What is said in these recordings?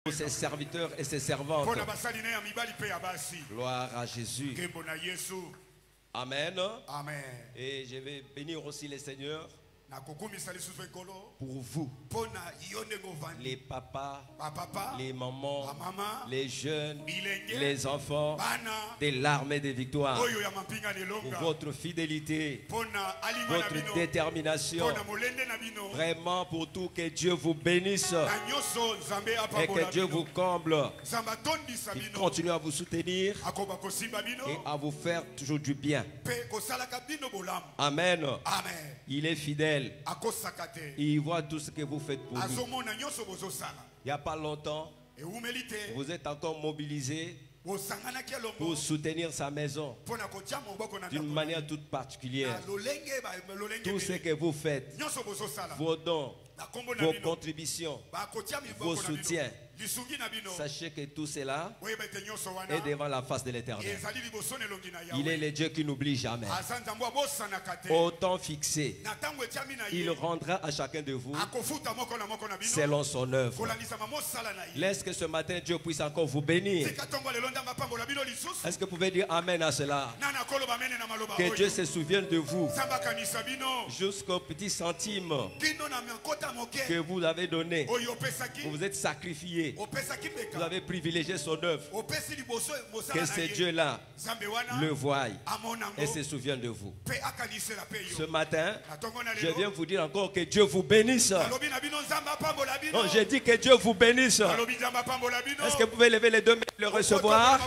pour ses serviteurs et ses servantes. Gloire à Jésus. Amen. Amen. Et je vais bénir aussi les seigneurs pour vous, les papas, les mamans, les jeunes, les enfants de l'armée de victoire, pour votre fidélité, votre détermination, vraiment pour tout. Que Dieu vous bénisse et que Dieu vous comble, qu'il continue à vous soutenir et à vous faire toujours du bien. Amen. Il est fidèle. Il voit tout ce que vous faites pour lui. Il n'y a pas longtemps, vous êtes encore mobilisés pour soutenir sa maison d'une manière toute particulière. Tout ce que vous faites, vos dons, vos contributions, vos soutiens, sachez que tout cela est devant la face de l'Éternel. Il est le Dieu qui n'oublie jamais. Au temps fixé, il rendra à chacun de vous selon son œuvre. Laisse que ce matin Dieu puisse encore vous bénir. Est-ce que vous pouvez dire Amen à cela? Que Dieu se souvienne de vous jusqu'au petit centime que vous avez donné. Vous vous êtes sacrifié. Vous avez privilégié son œuvre. Que ce Dieu-là le voie et se souvienne de vous. Ce matin, je viens vous dire encore que Dieu vous bénisse. Non, j'ai dit que Dieu vous bénisse. Est-ce que vous pouvez lever les deux mains et le recevoir?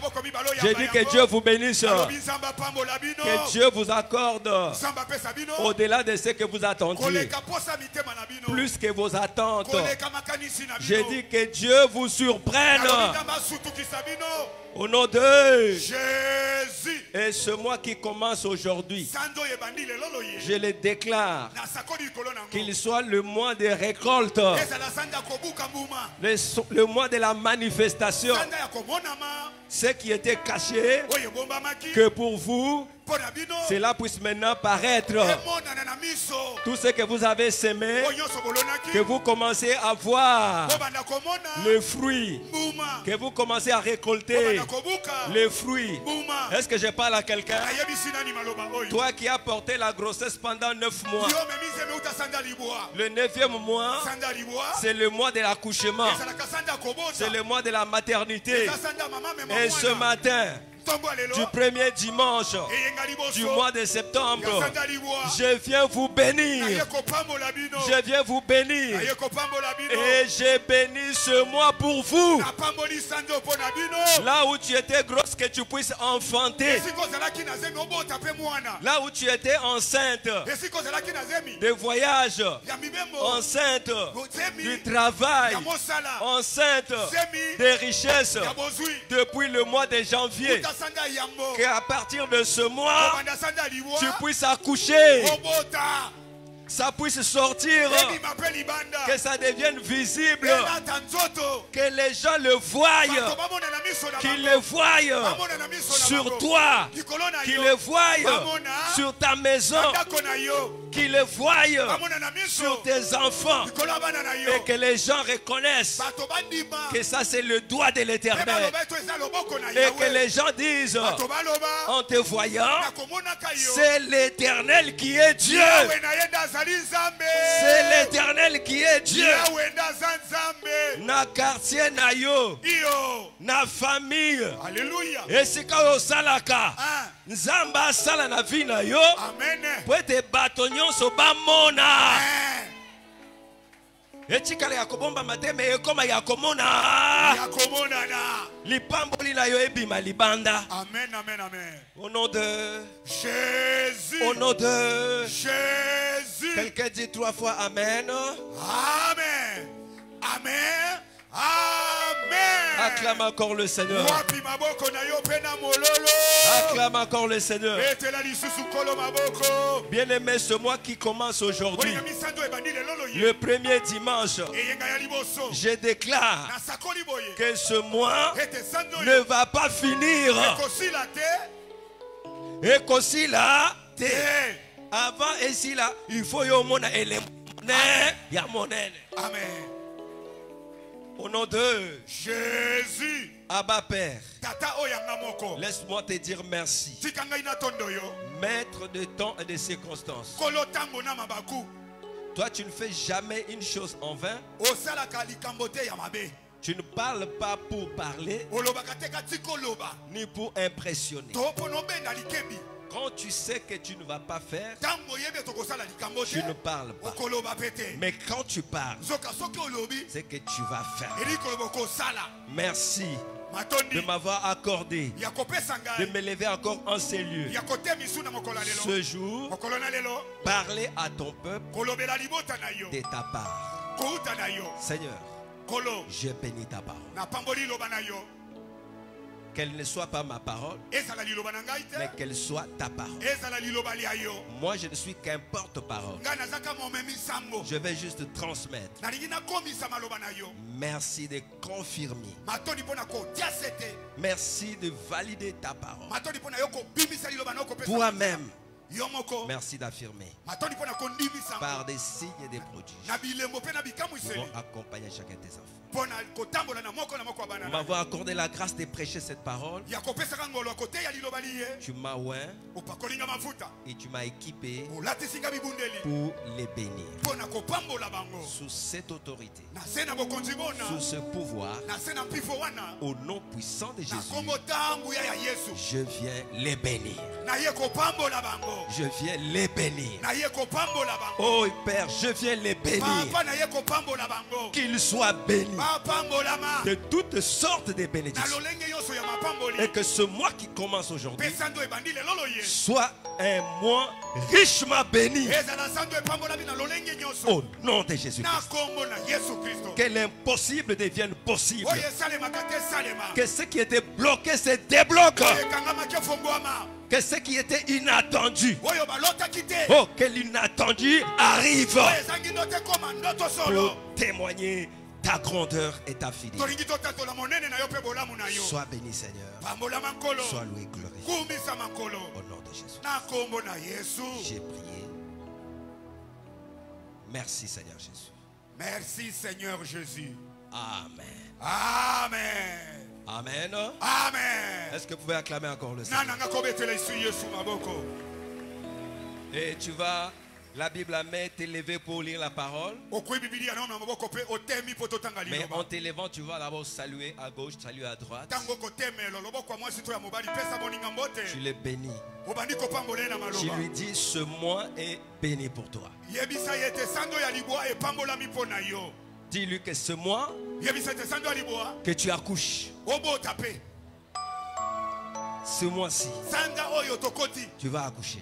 J'ai dit que Dieu vous bénisse. Que Dieu vous accorde au-delà de ce que vous attendiez, plus que vos attentes. J'ai dit que Dieu vous surprenne au nom de Jésus. Et ce mois qui commence aujourd'hui, je le déclare qu'il soit le mois de récolte, le mois de la manifestation. Ce qui était caché, que pour vous, cela puisse maintenant paraître. Tout ce que vous avez semé, que vous commencez à voir le fruit, que vous commencez à récolter le fruit. Est-ce que je parle à quelqu'un? Toi qui as porté la grossesse pendant 9 mois, le 9e mois, c'est le mois de l'accouchement, c'est le mois de la maternité. Et ce matin, du premier dimanche du mois de septembre, je viens vous bénir. Je viens vous bénir. Et j'ai béni ce mois pour vous. Là où tu étais grosse, que tu puisses enfanter. Là où tu étais enceinte de voyage, enceinte du travail, enceinte des richesses, depuis le mois de janvier, qu'à partir de ce mois, tu puisses accoucher, ça puisse sortir, que ça devienne visible, que les gens le voient, qu'ils le voient sur toi, qu'ils le voient sur ta maison, qu'ils le voient sur tes enfants, et que les gens reconnaissent que ça c'est le doigt de l'Éternel, et que les gens disent en te voyant, c'est l'Éternel qui est Dieu. C'est l'Éternel qui est Dieu. Na quartier na yo, na famille. Alléluia. Et si ka osalaka, nzamba sala na vie na yo. Amen. Po ete bato nyonso bamona. Etikala ya kobomba mateme ekoma ya komona. Ya komona na. Lipamboli na yo ebima libanda. Amen, amen, amen. Au nom de Jésus. Au nom de Jésus. Quelqu'un dit 3 fois Amen. Amen. Amen. Amen. Acclame encore le Seigneur. Acclame encore le Seigneur. Bien-aimé, ce mois qui commence aujourd'hui, le premier dimanche, je déclare que ce mois ne va pas finir. Et qu'aussi là, avant et si là, il faut y avoir un élément. Amen. Amen. Au nom de Jésus. Abba Père. Laisse-moi te dire merci. Maître de temps et de circonstances. Toi, tu ne fais jamais une chose en vain. Tu ne parles pas pour parler, ni pour impressionner. Quand tu sais que tu ne vas pas faire, tu ne parles pas. Mais quand tu parles, c'est que tu vas faire. Merci de m'avoir accordé de me lever encore en ces lieux. Ce jour, parler à ton peuple de ta part. Seigneur, je bénis ta parole. Qu'elle ne soit pas ma parole, mais qu'elle soit ta parole. Moi, je ne suis qu'un porte-parole. Je vais juste transmettre. Merci de confirmer. Merci de valider ta parole. Toi-même, merci d'affirmer par des signes et des prodiges. Nous allons accompagner chacun de tes enfants. Pour m'avoir accordé la grâce de prêcher cette parole, tu m'as oint et tu m'as équipé pour les bénir. Sous cette autorité, sous ce pouvoir, au nom puissant de Jésus, je viens les bénir. Je viens les bénir. Oh Père, je viens les bénir. Qu'ils soient bénis de toutes sortes de bénédictions. Et que ce mois qui commence aujourd'hui soit un mois richement béni. Au nom de Jésus-Christ. Que l'impossible devienne possible. Que ce qui était bloqué se débloque. Que ce qui était inattendu, oh, que l'inattendu arrive pour témoigner ta grandeur et ta fidélité. Sois béni, Seigneur. Sois loué, glorifié. Au nom de Jésus. J'ai prié. Merci, Seigneur Jésus. Merci, Seigneur Jésus. Amen. Amen. Amen. Amen. Est-ce que vous pouvez acclamer encore le Seigneur? Et tu vas, la Bible a mis t'élever pour lire la parole. Mais en t'élevant, tu vas d'abord saluer à gauche, saluer à droite. Tu les bénis. Tu lui dis, ce mois est béni pour toi. Dis-lui que ce mois que tu accouches, ce mois-ci, tu vas accoucher.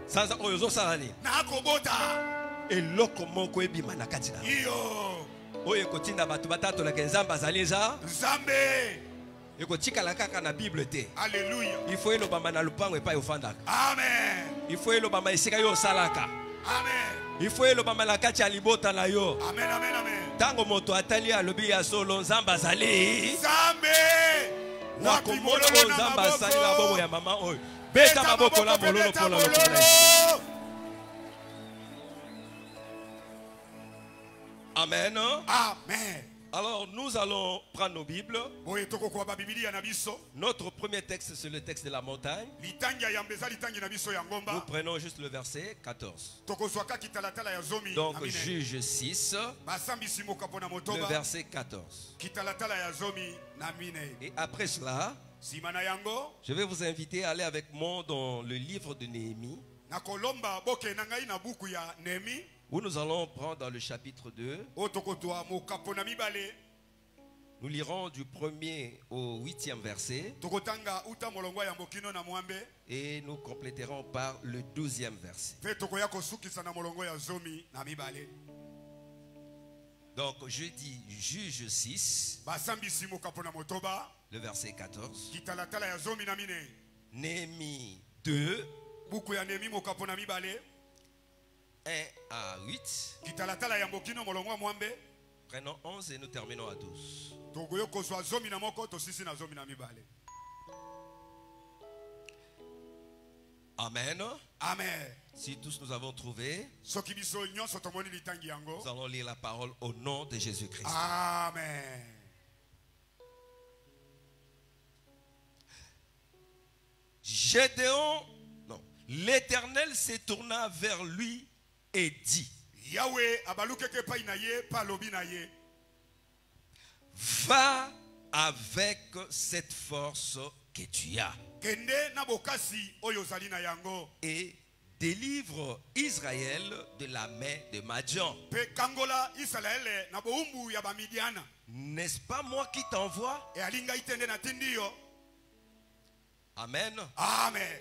Sans oyozo salani. Et lokomoko ebima na katina. Oye kotinda batu batatu la kenzamba azaliza. Nzambe. Eko tika la kaka na Bible te. Alléluia. Il faut elo bamba na lupango epa yofandaka. Amen. Il faut elo bamba esika yo salaka. Amen. Il faut elo bamba la kati ya libota na yo. Amen, amen, amen. Tango moto atali alobi ya solo nzamba azali. Nzambe. Na komolo nzamba azali la bobo ya mama oyo. Beta maboko la mololo pola lokole. Amen. Amen. Alors nous allons prendre nos Bibles. Notre premier texte, c'est le texte de la montagne. Nous prenons juste le verset 14. Donc Juge 6, le verset 14. Et après cela, je vais vous inviter à aller avec moi dans le livre de Néhémie, où nous allons prendre dans le chapitre 2. Nous lirons du 1er au 8e verset. Et nous compléterons par le 12e verset. Donc je dis Juge 6, le verset 14. Néhémie 2, 1 à 8. Prenons 11 et nous terminons à 12. Amen. Amen. Si tous nous avons trouvé, nous allons lire la parole au nom de Jésus-Christ. Amen. Gédéon, non, l'Éternel se tourna vers lui et dit: Yahweh, va avec cette force que tu as et délivre Israël de la main de Madian. N'est-ce pas moi qui t'envoie? Amen. Amen.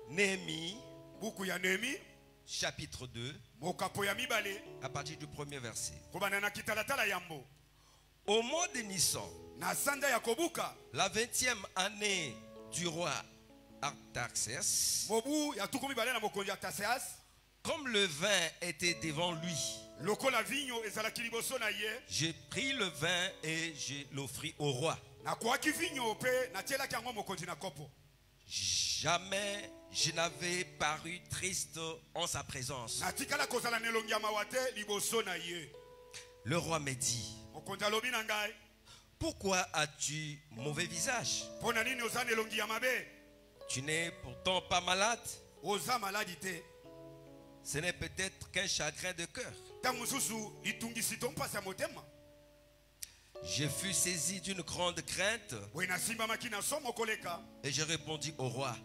Néhémie, chapitre 2, à partir du premier verset. Au mois de Nissan, la 20e année du roi Artaxerxès, comme le vin était devant lui, j'ai pris le vin et je l'offris au roi. Jamais je n'avais paru triste en sa présence. Le roi me dit: pourquoi as-tu mauvais visage? Tu n'es pourtant pas malade. Ce n'est peut-être qu'un chagrin de cœur. Je fus saisi d'une grande crainte et je répondis au roi: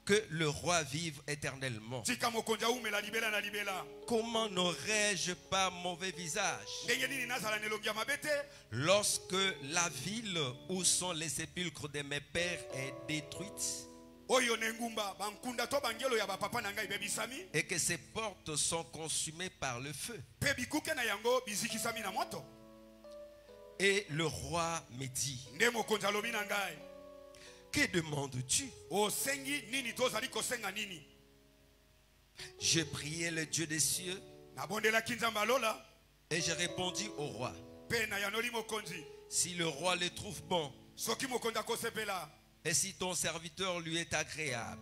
que le roi vive éternellement. Comment n'aurais-je pas mauvais visage lorsque la ville où sont les sépulcres de mes pères est détruite et que ses portes sont consumées par le feu? Et le roi me dit: que demandes-tu? Je priai le Dieu des cieux et je répondis au roi: si le roi le trouve bon et si ton serviteur lui est agréable,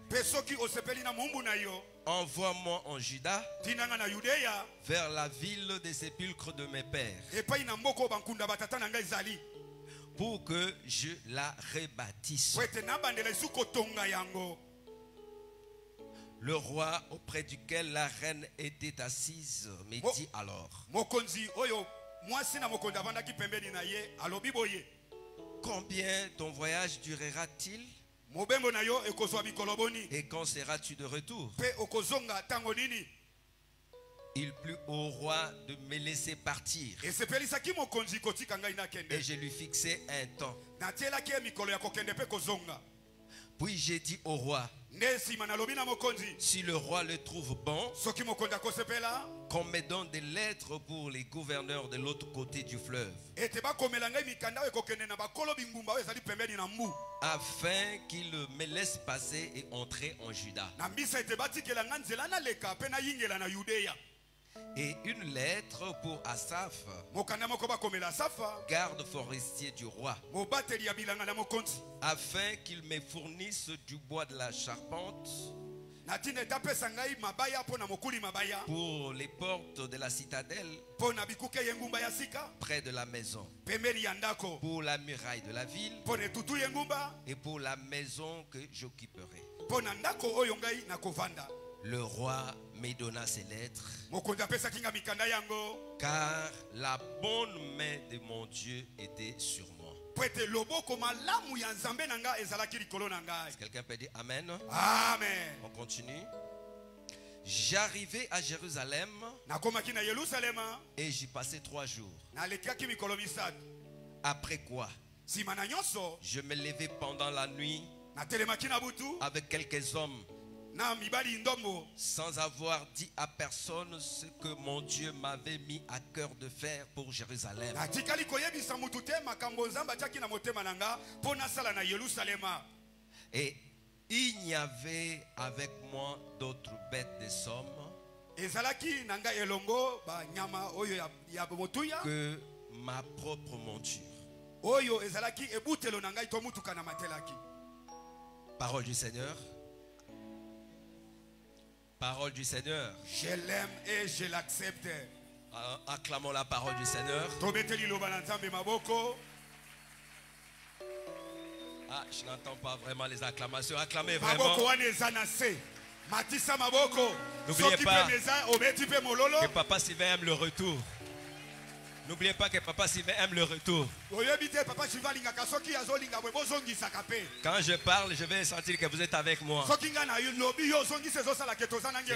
envoie-moi en Juda vers la ville des sépulcres de mes pères pour que je la rebâtisse. Le roi auprès duquel la reine était assise me dit alors: combien ton voyage durera-t-il? Et quand seras-tu de retour? Il plut au roi de me laisser partir et je lui fixai un temps. Puis j'ai dit au roi: si le roi le trouve bon, qu'on me donne des lettres pour les gouverneurs de l'autre côté du fleuve, afin qu'il me laisse passer et entrer en Juda. Et une lettre pour Asaph, garde forestier du roi, afin qu'il me fournisse du bois de la charpente pour les portes de la citadelle, près de la maison, pour la muraille de la ville et pour la maison que j'occuperai. Le roi me donna ces lettres, car la bonne main de mon Dieu était sur moi. Est-ce que quelqu'un peut dire Amen? Amen. On continue. J'arrivai à Jérusalem et j'y passai 3 jours. Après quoi, je me levai pendant la nuit avec quelques hommes, sans avoir dit à personne ce que mon Dieu m'avait mis à cœur de faire pour Jérusalem. Et il n'y avait avec moi d'autres bêtes de somme que ma propre monture. parole du Seigneur. Parole du Seigneur. Je l'aime et je l'accepte. Acclamons la parole du Seigneur. Ah, je n'entends pas vraiment les acclamations. Acclamez vraiment. N'oubliez pas que Papa Sylvain aime le retour. N'oubliez pas que Papa Sylvain aime le retour. Quand je parle, je vais sentir que vous êtes avec moi. C'est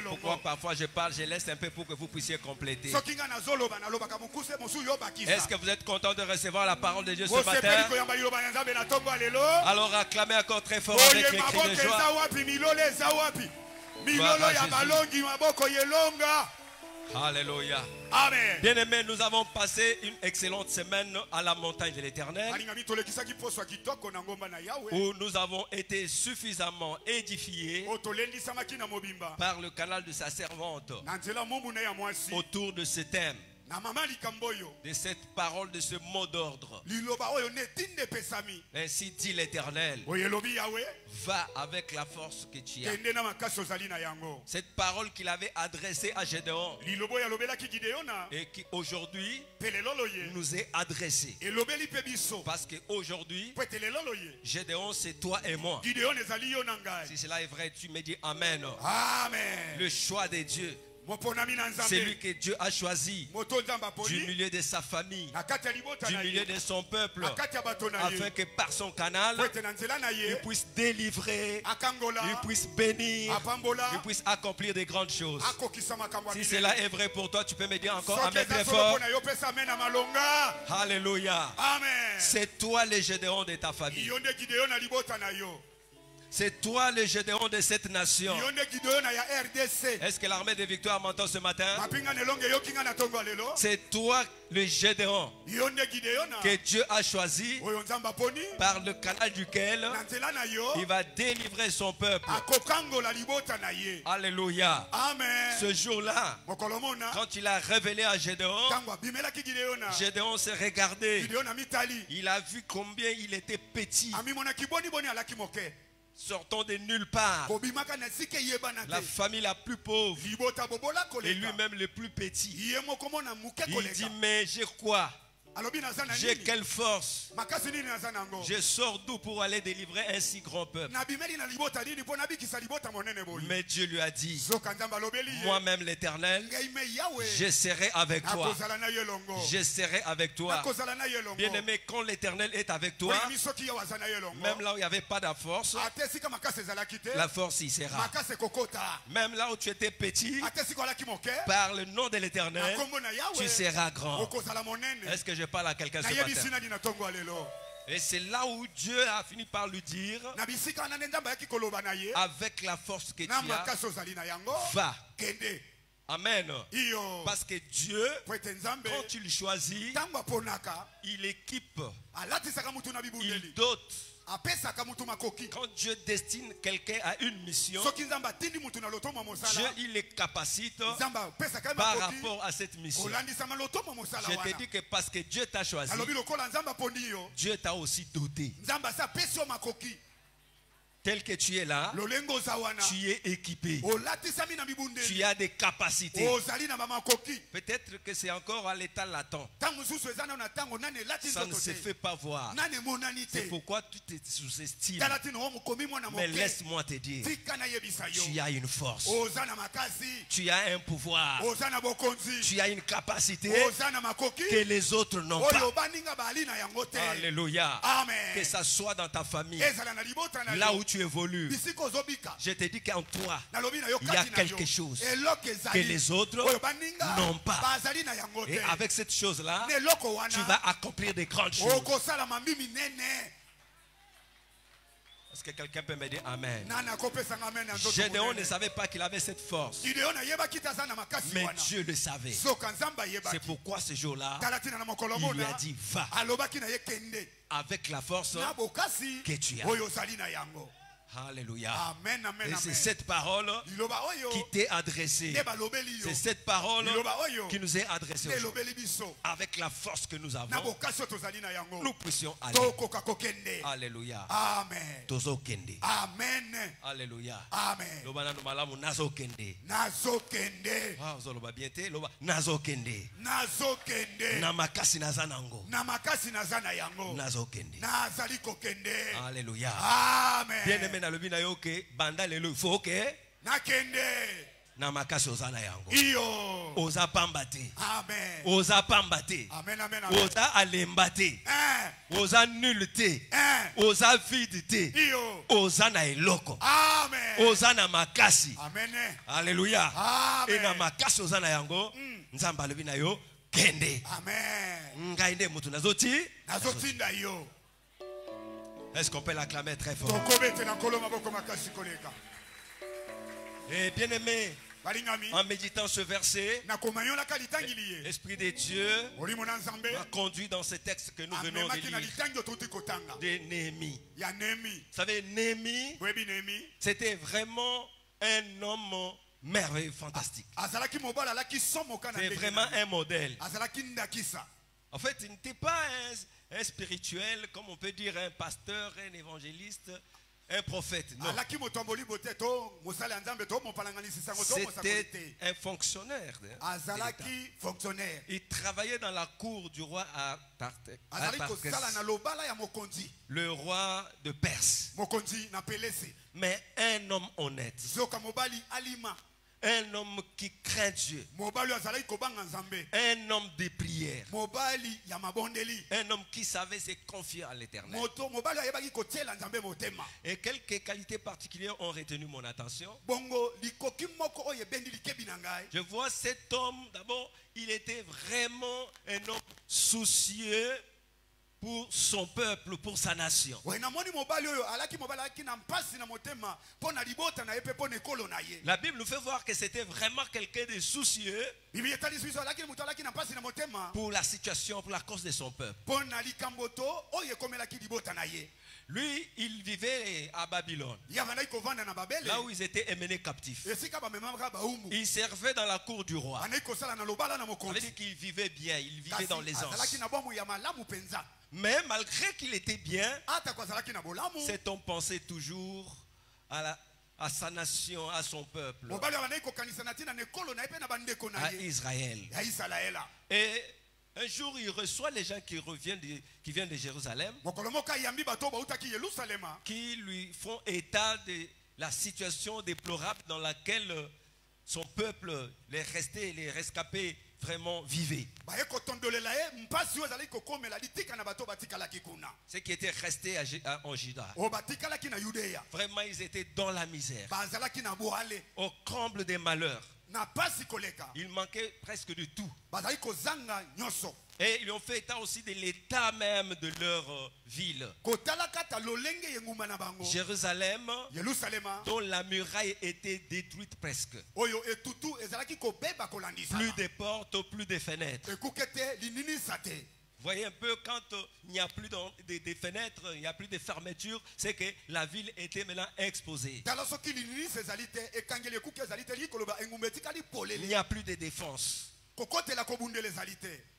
pourquoi parfois je parle, je laisse un peu pour que vous puissiez compléter. Est-ce que vous êtes content de recevoir la parole de Dieu ce matin? Alors acclamez encore très fort avec les cris de joie. Alléluia. Amen. Bien-aimés, nous avons passé une excellente semaine à la montagne de l'Éternel, où nous avons été suffisamment édifiés par le canal de sa servante autour de ce thème, de cette parole, de ce mot d'ordre. Ainsi dit l'Éternel, va avec la force que tu as. Cette parole qu'il avait adressée à Gédéon et qui aujourd'hui nous est adressée. Parce qu'aujourd'hui, Gédéon, c'est toi et moi. Si cela est vrai, tu me dis Amen. Amen. Le choix de Dieu, c'est lui que Dieu a choisi du milieu de sa famille, du milieu de son peuple, afin que par son canal, il puisse délivrer, il puisse bénir, il puisse accomplir de grandes choses. Si cela est vrai pour toi, tu peux me dire encore Amen très fort. Alléluia. C'est toi le Gédéon de ta famille. C'est toi le Gédéon de cette nation. Est-ce que l'armée de victoire m'entend ce matin? C'est toi le Gédéon que Dieu a choisi, par le canal duquel il va délivrer son peuple. Alléluia. Ce jour-là, quand il a révélé à Gédéon, Gédéon s'est regardé. Il a vu combien il était petit, sortant de nulle part, la famille la plus pauvre et lui-même le plus petit. Il dit, mais j'ai quoi? J'ai quelle force? Je sors d'où pour aller délivrer un si grand peuple? Mais Dieu lui a dit, moi-même l'Éternel, je serai avec toi. Je serai avec toi. Bien-aimé, quand l'Éternel est avec toi, même là où il n'y avait pas de force, la force y sera. Même là où tu étais petit, par le nom de l'Éternel, tu seras grand. Est-ce que je parle à quelqu'un ce matin? Et c'est là où Dieu a fini par lui dire, avec la force que tu as, va. Amen. Parce que Dieu, quand il choisit, il équipe, il dote. Quand Dieu destine quelqu'un à une mission, Dieu il les capacite par rapport à cette mission. Je te dis que parce que Dieu t'a choisi, Dieu t'a aussi doté. Tel que tu es là, tu es équipé. Tu as des capacités. Peut-être que c'est encore à l'état latent. Ça ne se fait pas voir. C'est pourquoi tu te sous-estimes. Mais laisse-moi te dire, tu as une force. Tu as un pouvoir. Tu as une capacité que les autres n'ont pas. Alléluia. Que ça soit dans ta famille, là où tu évolues, je te dis qu'en toi, il y a quelque chose que les autres n'ont pas. Et avec cette chose-là, tu vas accomplir des grandes choses. Est-ce que quelqu'un peut me dire Amen? Gédéon ne savait pas qu'il avait cette force, mais Dieu le savait. C'est pourquoi ce jour-là, il lui a dit, va avec la force que tu as. Alléluia. Amen, amen, et amen. c'est cette parole qui t'est adressée. C'est cette parole qui nous est adressée aujourd'hui. Avec la force que nous avons, nous puissions aller. Alléluia. Amen. Tozokende. Amen. Alléluia. Amen. Loba na malamu nazokende. Nazokende. Ah, zoloba biente loba nazokende. Nazokende. Namakasi nazanango. Namakasi nazana yango. Nazokende. Nazali kokende. Alléluia. Amen. Bien-aimé na lobi na yo ke banda lelo il faut que nakende. Namakasi ozana yango. Iyo. Oza pambate. Amen. Oza pambate. Amen, amen, amen. Oza alembate. Oza nullité. Oza vidité. Iyo. Oza na eloko. Amen. Oza na makasi. Amen. Alléluia. Amen. Et na makasi oza na yango. Nzamba alobi na yo kende. Amen. Ngai nde mutu nazoti. Nazotinda yo. Est-ce qu'on peut l'acclamer très fort? Et bien aimé, en méditant ce verset, l'Esprit de Dieu m'a conduit dans ce texte que nous venons de lire de Néhémie. Vous savez, Néhémie, c'était vraiment un homme merveilleux, fantastique. C'est vraiment un modèle. En fait, il n'était pas un spirituel, comme on peut dire, un pasteur, un évangéliste, un prophète. Non. C'était un fonctionnaire. Il travaillait dans la cour du roi Artaxerxès, le roi de Perse. Mais un homme honnête. Un homme qui craint Dieu. Un homme de prière. Un homme qui savait se confier à l'Éternel. Et quelques qualités particulières ont retenu mon attention. Je vois cet homme, d'abord, il était vraiment un homme soucieux pour son peuple, pour sa nation. La Bible nous fait voir que c'était vraiment quelqu'un de soucieux pour la situation, pour la cause de son peuple. Lui, il vivait à Babylone, là où ils étaient emmenés captifs. Il servait dans la cour du roi. Ça veut dire qu'il vivait bien, il vivait dans l'aisance. Mais malgré qu'il était bien, cet homme pensait toujours à sa nation, à son peuple, à Israël. Et un jour, il reçoit les gens qui viennent de Jérusalem, qui lui font état de la situation déplorable dans laquelle son peuple, les restés, les rescapés, vraiment vivaient. Ceux qui étaient restés en Juda, vraiment ils étaient dans la misère, au comble des malheurs. Il manquait presque de tout. Et ils ont fait état aussi de l'état même de leur ville. Jérusalem, dont la muraille était détruite presque. Plus de portes, plus de fenêtres. Vous voyez un peu, quand il n'y a plus de fenêtres, il n'y a plus de fermetures, c'est que la ville était maintenant exposée. Il n'y a plus de défense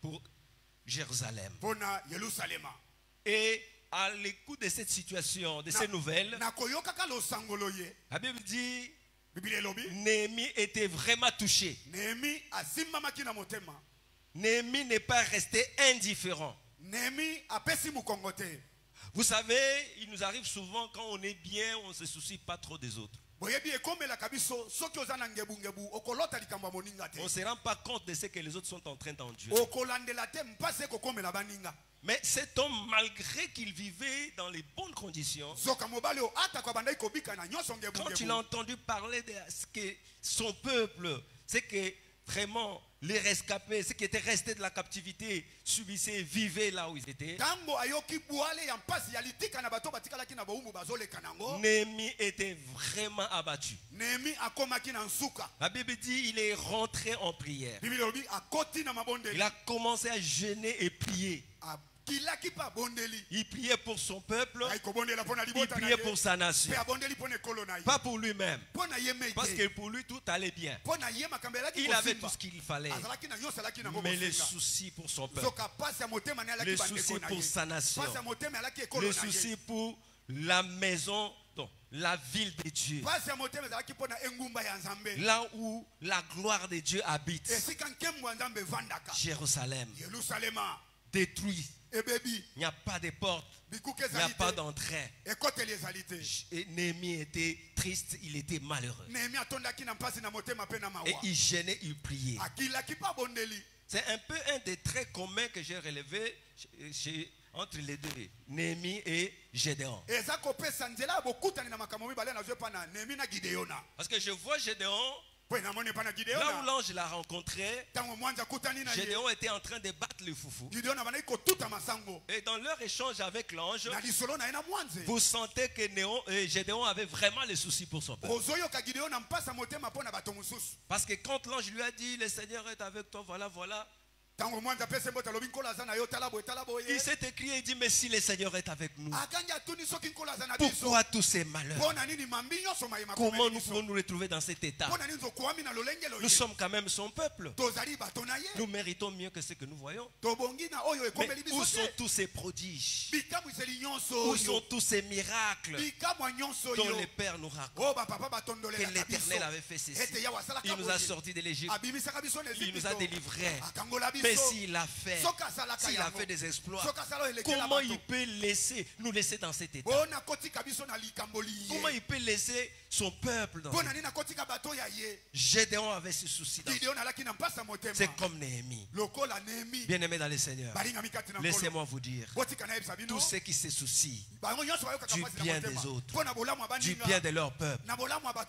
pour Jérusalem. Et à l'écoute de cette situation, de ces nouvelles, la Bible dit Néhémie était vraiment touché. Néhémie n'est pas resté indifférent. Vous savez, il nous arrive souvent quand on est bien, on ne se soucie pas trop des autres. On ne se rend pas compte de ce que les autres sont en train d'endurer. Mais cet homme, malgré qu'il vivait dans les bonnes conditions, quand il a entendu parler de ce que son peuple, c'est que vraiment les rescapés, ceux qui étaient restés de la captivité, subissaient, vivaient là où ils étaient, Néhémie était vraiment abattu. La Bible dit il est rentré en prière. Il a commencé à jeûner et prier. Il priait pour son peuple. Il priait pour sa nation. Pas pour lui-même. Parce que pour lui, tout allait bien. Il avait tout ce qu'il fallait. Mais les soucis pour son peuple. Les soucis pour sa nation. Les soucis pour la maison, donc, la ville de Dieu. Là où la gloire de Dieu habite. Jérusalem. Détruit. Il n'y a pas de porte. Il n'y a pas d'entrée. Et Néhémie était triste, il était malheureux. Et il gênait, il priait. C'est un peu un des traits communs que j'ai relevé entre les deux, Néhémie et Gédéon. Parce que je vois Gédéon, là où l'ange l'a rencontré, Gédéon était en train de battre le foufou. Et dans leur échange avec l'ange, vous sentez que Gédéon avait vraiment les soucis pour son peuple. Parce que quand l'ange lui a dit, le Seigneur est avec toi, voilà, voilà. Il s'est écrit et dit, mais si le Seigneur est avec nous, pourquoi tous ces malheurs? Comment nous pouvons nous retrouver dans cet état? Nous sommes quand même son peuple. Nous méritons mieux que ce que nous voyons. Mais où sont tous ces prodiges? Où sont tous ces miracles dont les pères nous racontent? Que l'Éternel avait fait ceci. Il nous a sortis de l'Égypte. Il nous a délivrés. Mais s'il a fait des exploits, comment il peut nous laisser dans cet état? Comment il peut laisser son peuple dans cet état? Gédéon avait ce souci. C'est comme Néhémie. Bien-aimé dans le Seigneur, laissez-moi vous dire, tous ceux qui se soucient du bien des autres, du bien de leur peuple,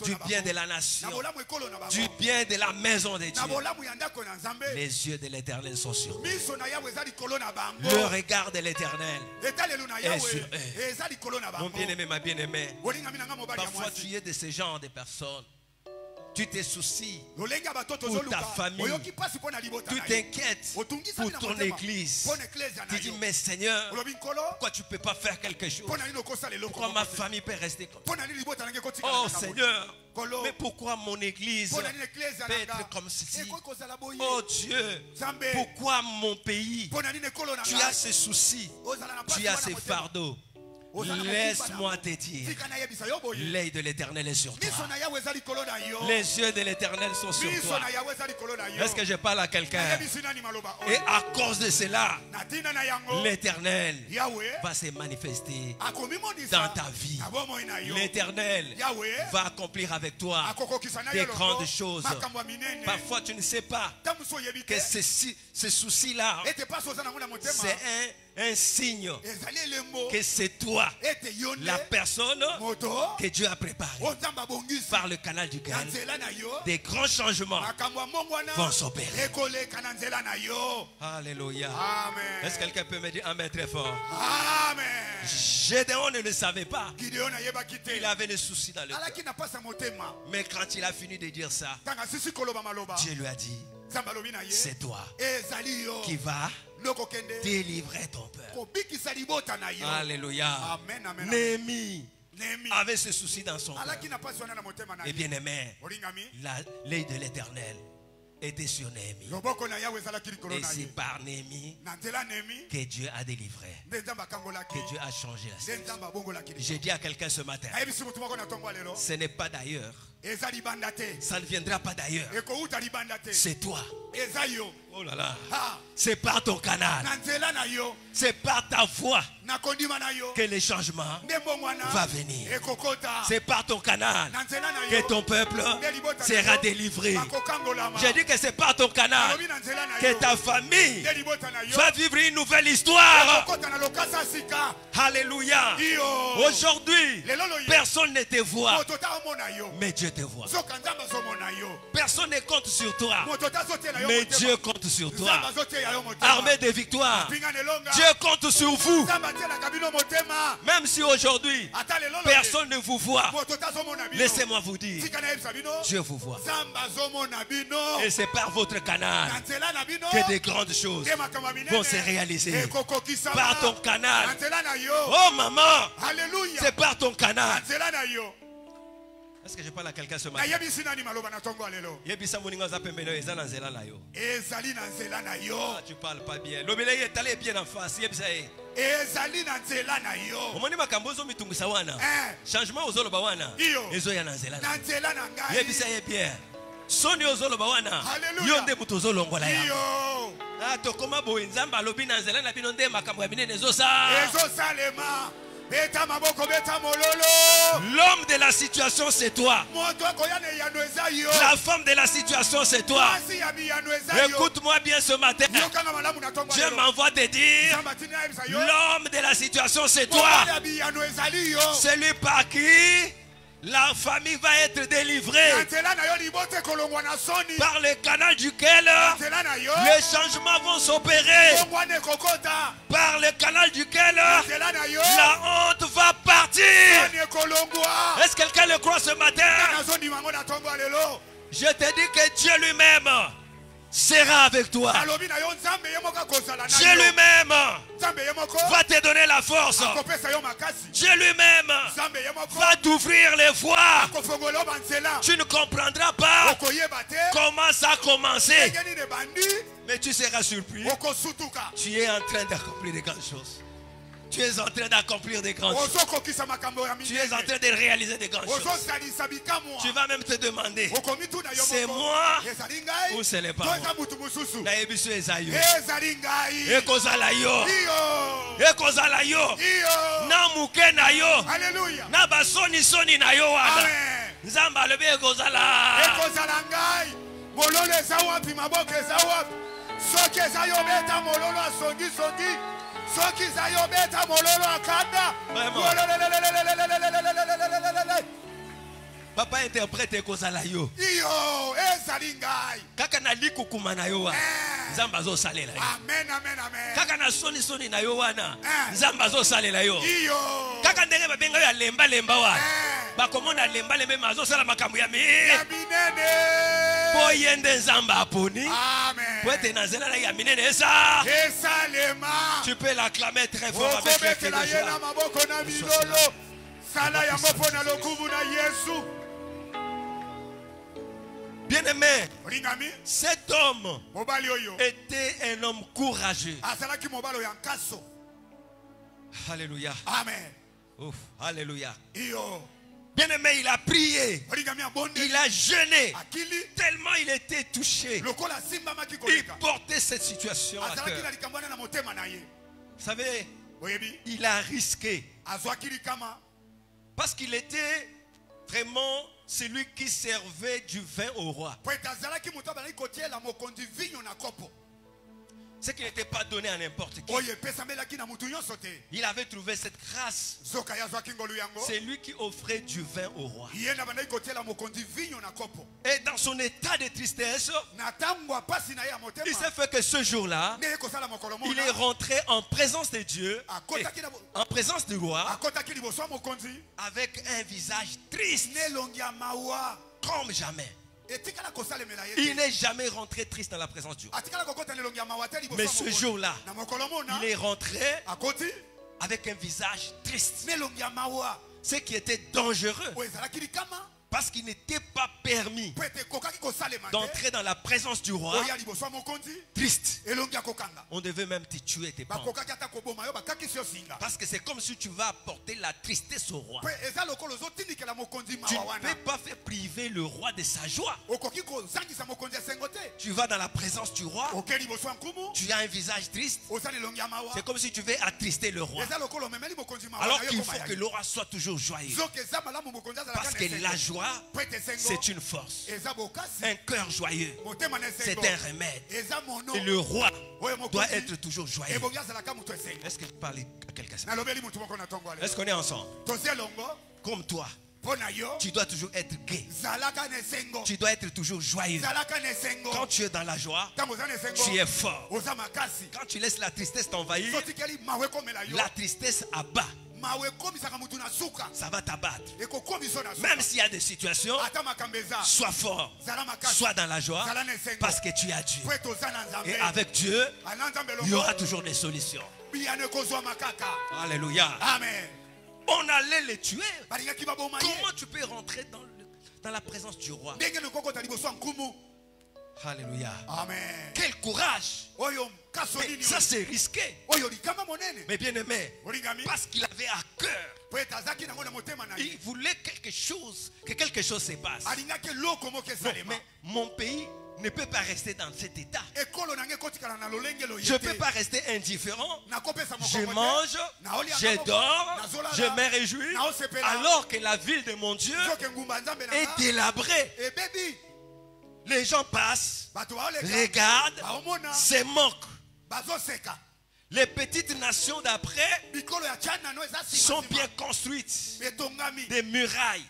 du bien de la nation, du bien de la maison de Dieu, les yeux de l'Éternel sont sur eux. Le regard de l'Éternel est sur eux. Mon bien-aimé, ma bien-aimée, parfois tu es de ce genre de personnes. Tu te soucies pour ta famille. Tu t'inquiètes pour ton église. Tu dis, mais Seigneur, pourquoi tu ne peux pas faire quelque chose? Pourquoi ma famille peut rester comme ça? Oh Seigneur, mais pourquoi mon église peut être comme ceci? Oh Dieu, pourquoi mon pays? Tu as ces soucis, tu as ces fardeaux. Laisse-moi te dire, l'œil de l'Éternel est sur toi. Les yeux de l'Éternel sont sur toi. Est-ce que je parle à quelqu'un? Et à cause de cela, l'Éternel va se manifester dans ta vie. L'Éternel va accomplir avec toi des grandes choses. Parfois tu ne sais pas que ce souci-là, c'est un signe que c'est toi, la personne que Dieu a préparée par le canal duquel des grands changements vont s'opérer. Alléluia. Est-ce que quelqu'un peut me dire amen très fort? Amen. Gédéon ne le savait pas. Il avait des soucis dans le cœur. Mais quand il a fini de dire ça, Dieu lui a dit, c'est toi qui va délivrer ton peuple. Alléluia. Néhémie avait ce souci dans son cœur. Et bien aimé, l'œil de l'Éternel était sur Néhémie. Et c'est par Néhémie que Dieu a délivré, que Dieu a changé la situation. J'ai dit à quelqu'un ce matin, ce n'est pas d'ailleurs, ça ne viendra pas d'ailleurs, c'est toi. Oh là là, c'est par ton canal, c'est par ta voix que le changement va venir. C'est par ton canal que ton peuple sera délivré. J'ai dit que c'est par ton canal que ta famille va vivre une nouvelle histoire. Alléluia. Aujourd'hui, personne ne te voit, mais Dieu te voit. Personne ne compte sur toi, mais Dieu compte sur toi. Armée de victoire. Dieu compte sur vous. Même si aujourd'hui, personne ne vous voit. Laissez-moi vous dire, Dieu vous voit. Et c'est par votre canal que des grandes choses vont se réaliser. Par ton canal. Oh maman, c'est par ton canal. Est-ce que je parle à quelqu'un ce matin? Ah, tu parles pas bien. L'obéli est allé bien en face. Changement aux oloba wana. Ezo ya nanzela. Yebisa bien. Soni ozoloba wana. Yonde mutozo longola ya. Ah, to koma bo nzamba lobi nanzela na bino nde makambo ya binene ezo sa. Ezo salema. L'homme de la situation c'est toi. La femme de la situation c'est toi. Écoute-moi bien ce matin. Dieu m'envoie te dire, l'homme de la situation c'est toi. C'est lui par qui la famille va être délivrée, par le canal duquel les changements vont s'opérer, par le canal duquel la honte va partir. Est-ce que quelqu'un le croit ce matin? Je te dis que Dieu lui-même sera avec toi. Dieu lui-même va te donner la force. Dieu lui-même va t'ouvrir les voies. Tu ne comprendras pas comment ça a commencé, mais tu seras surpris. Tu es en train d'accomplir de grandes choses. Tu es en train d'accomplir des grandes choses. Tu es en train de réaliser des grandes choses. Tu vas même te demander, c'est moi ou ce n'est pas moi? Nayebisu ezayo. Ekozala yo. Ekozala yo. Na muke na yo. Na basoni soni na yo wana. Nzamba lebe ekozala. Ekozala ngai. Mololo ezawapi maboko ezawapi. Soki ezayo beta mololo asongi songi. Papa interprète kozala yo. Kaka na likukuma na yo wana. Nzamba zo salela yo. Amen, amen, amen. Kaka na soni soni na yo wana. Nzamba zo salela yo. Kaka ndenge babenga yo lemba lemba wana. Bakomona lemba lemba mazo sala makambo ya minene. Po yende nzamba aponi. Amen. Po ete nazela na ya minene esa. Esalema. Tu peux l'acclamer très fort avec les cris de joie. Bien-aimé, cet homme était un homme courageux. Alléluia. Amen. Ouf, alléluia. Bien-aimé, il a prié. Il a jeûné. Tellement il était touché. Il portait cette situation à cœur. Vous savez, il a risqué. Parce qu'il était vraiment celui qui servait du vin au roi. C'est qu'il n'était pas donné à n'importe qui. Il avait trouvé cette grâce. C'est lui qui offrait du vin au roi. Et dans son état de tristesse, il s'est fait que ce jour-là, il est rentré en présence de Dieu, en présence du roi, avec un visage triste, comme jamais. Il n'est jamais rentré triste dans la présence de Dieu. Mais ce jour-là, il est rentré avec un visage triste. Ce qui était dangereux. Parce qu'il n'était pas permis d'entrer dans la présence du roi triste. On devait même te tuer, tes parents. Parce que c'est comme si tu vas apporter la tristesse au roi. Tu ne peux pas faire priver le roi de sa joie. Tu vas dans la présence du roi. Tu as un visage triste. C'est comme si tu veux attrister le roi. Alors qu'il faut que le roi soit toujours joyeux. Parce que la joie, c'est une force. Un cœur joyeux, c'est un remède. Et le roi doit être toujours joyeux. Est-ce que tu parles à quelqu'un? Est-ce qu'on est ensemble? Comme toi, tu dois toujours être gai. Tu dois être toujours joyeux. Quand tu es dans la joie, tu es fort. Quand tu laisses la tristesse t'envahir, la tristesse abat. Ça va t'abattre. Même s'il y a des situations, sois fort, sois dans la joie, parce que tu as Dieu. Et avec Dieu, il y aura toujours des solutions. Alléluia. Amen. On allait les tuer. Comment tu peux rentrer dans la présence du roi? Alléluia. Amen. Quel courage. Mais ça c'est risqué. Mais bien aimé, parce qu'il avait à cœur, il voulait quelque chose, que quelque chose se passe. Non, mais mon pays ne peut pas rester dans cet état. Je ne peux pas rester indifférent. Je mange, je dors, je me réjouis, alors que la ville de mon Dieu est délabrée. Les gens passent, regardent, se moquent. Les petites nations d'après sont bien construites. Des murailles,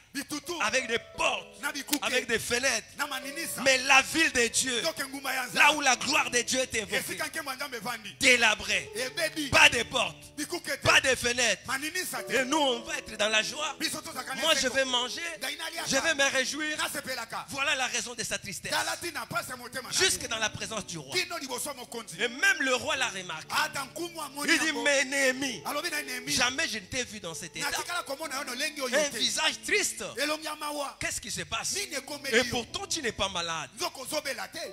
avec des portes, avec des fenêtres. Mais la ville de Dieu, là où la gloire de Dieu est évoquée, délabrée. Pas de portes, pas de fenêtres. Et nous, on va être dans la joie. Moi, je vais manger, je vais me réjouir. Voilà la raison de sa tristesse. Jusque dans la présence du roi. Et même le roi l'a remarqué. Il dit, mais Néhémie, jamais je ne t'ai vu dans cet état. Un visage triste. Qu'est-ce qui se passe? Et pourtant tu n'es pas malade.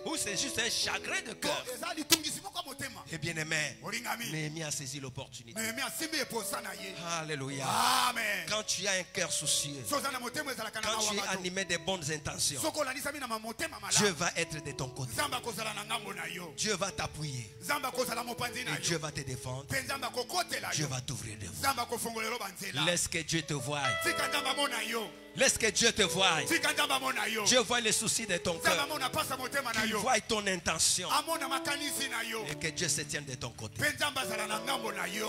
Ou c'est juste un chagrin de cœur. Et bien aimé, Néhémie a saisi l'opportunité. Alléluia. Amen. Quand tu as un cœur soucieux, quand tu es animé de bonnes intentions, Dieu va être de ton côté. Dieu va t'appuyer. Et Dieu va te défendre. Dieu va t'ouvrir des voies. Laisse que Dieu te voie. Laisse que Dieu te voie. Dieu voit les soucis de ton cœur. Il voit ton intention. Et que Dieu se tienne de ton côté.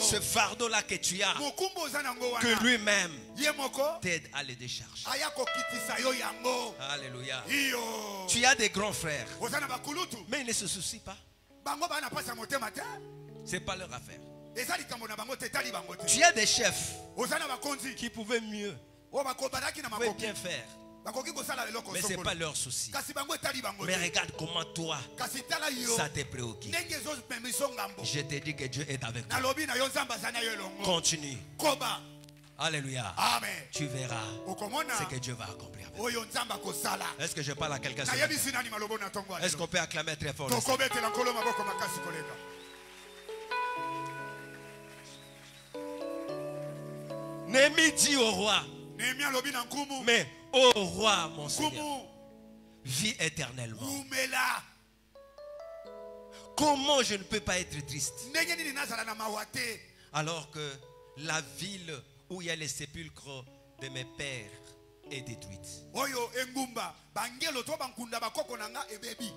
Ce fardeau-là que tu as, que lui-même t'aide à le décharger. Alléluia. Tu as des grands frères, mais ils ne se soucient pas. Ce n'est pas leur affaire. Tu as des chefs qui pouvaient mieux, pouvaient bien faire, mais ce n'est pas leur souci. Mais regarde comment toi, ça te préoccupe. Je te dis que Dieu est avec toi. Continue. Alléluia. Amen. Tu verras ce que Dieu va accomplir. Est-ce que je parle à quelqu'un? Est-ce qu'on peut acclamer très fort? Néhémie dit au roi, mais au roi mon Seigneur, vis éternellement. Comment je ne peux pas être triste alors que la ville où il y a les sépulcres de mes pères est détruite?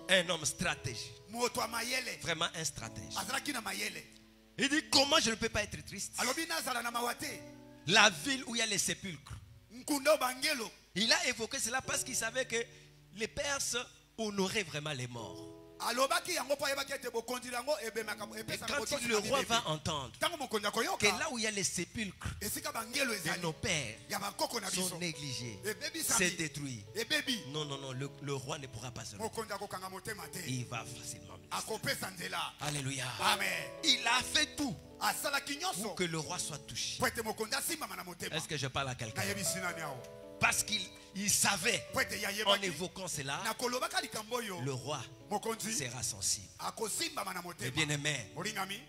Un homme stratège, vraiment un stratège. Il dit, comment je ne peux pas être triste? La ville où il y a les sépulcres. Il a évoqué cela parce qu'il savait que les Perses honoraient vraiment les morts. Et quand le roi va entendre que là où il y a les sépulcres de nos pères sont négligés, c'est détruit. Non, non, non, le roi ne pourra pas se lever. Il va facilement. Alléluia. Il a fait tout pour que le roi soit touché. Est-ce que je parle à quelqu'un? Parce qu'il savait, en évoquant cela, le roi sera sensible. Et bien aimé,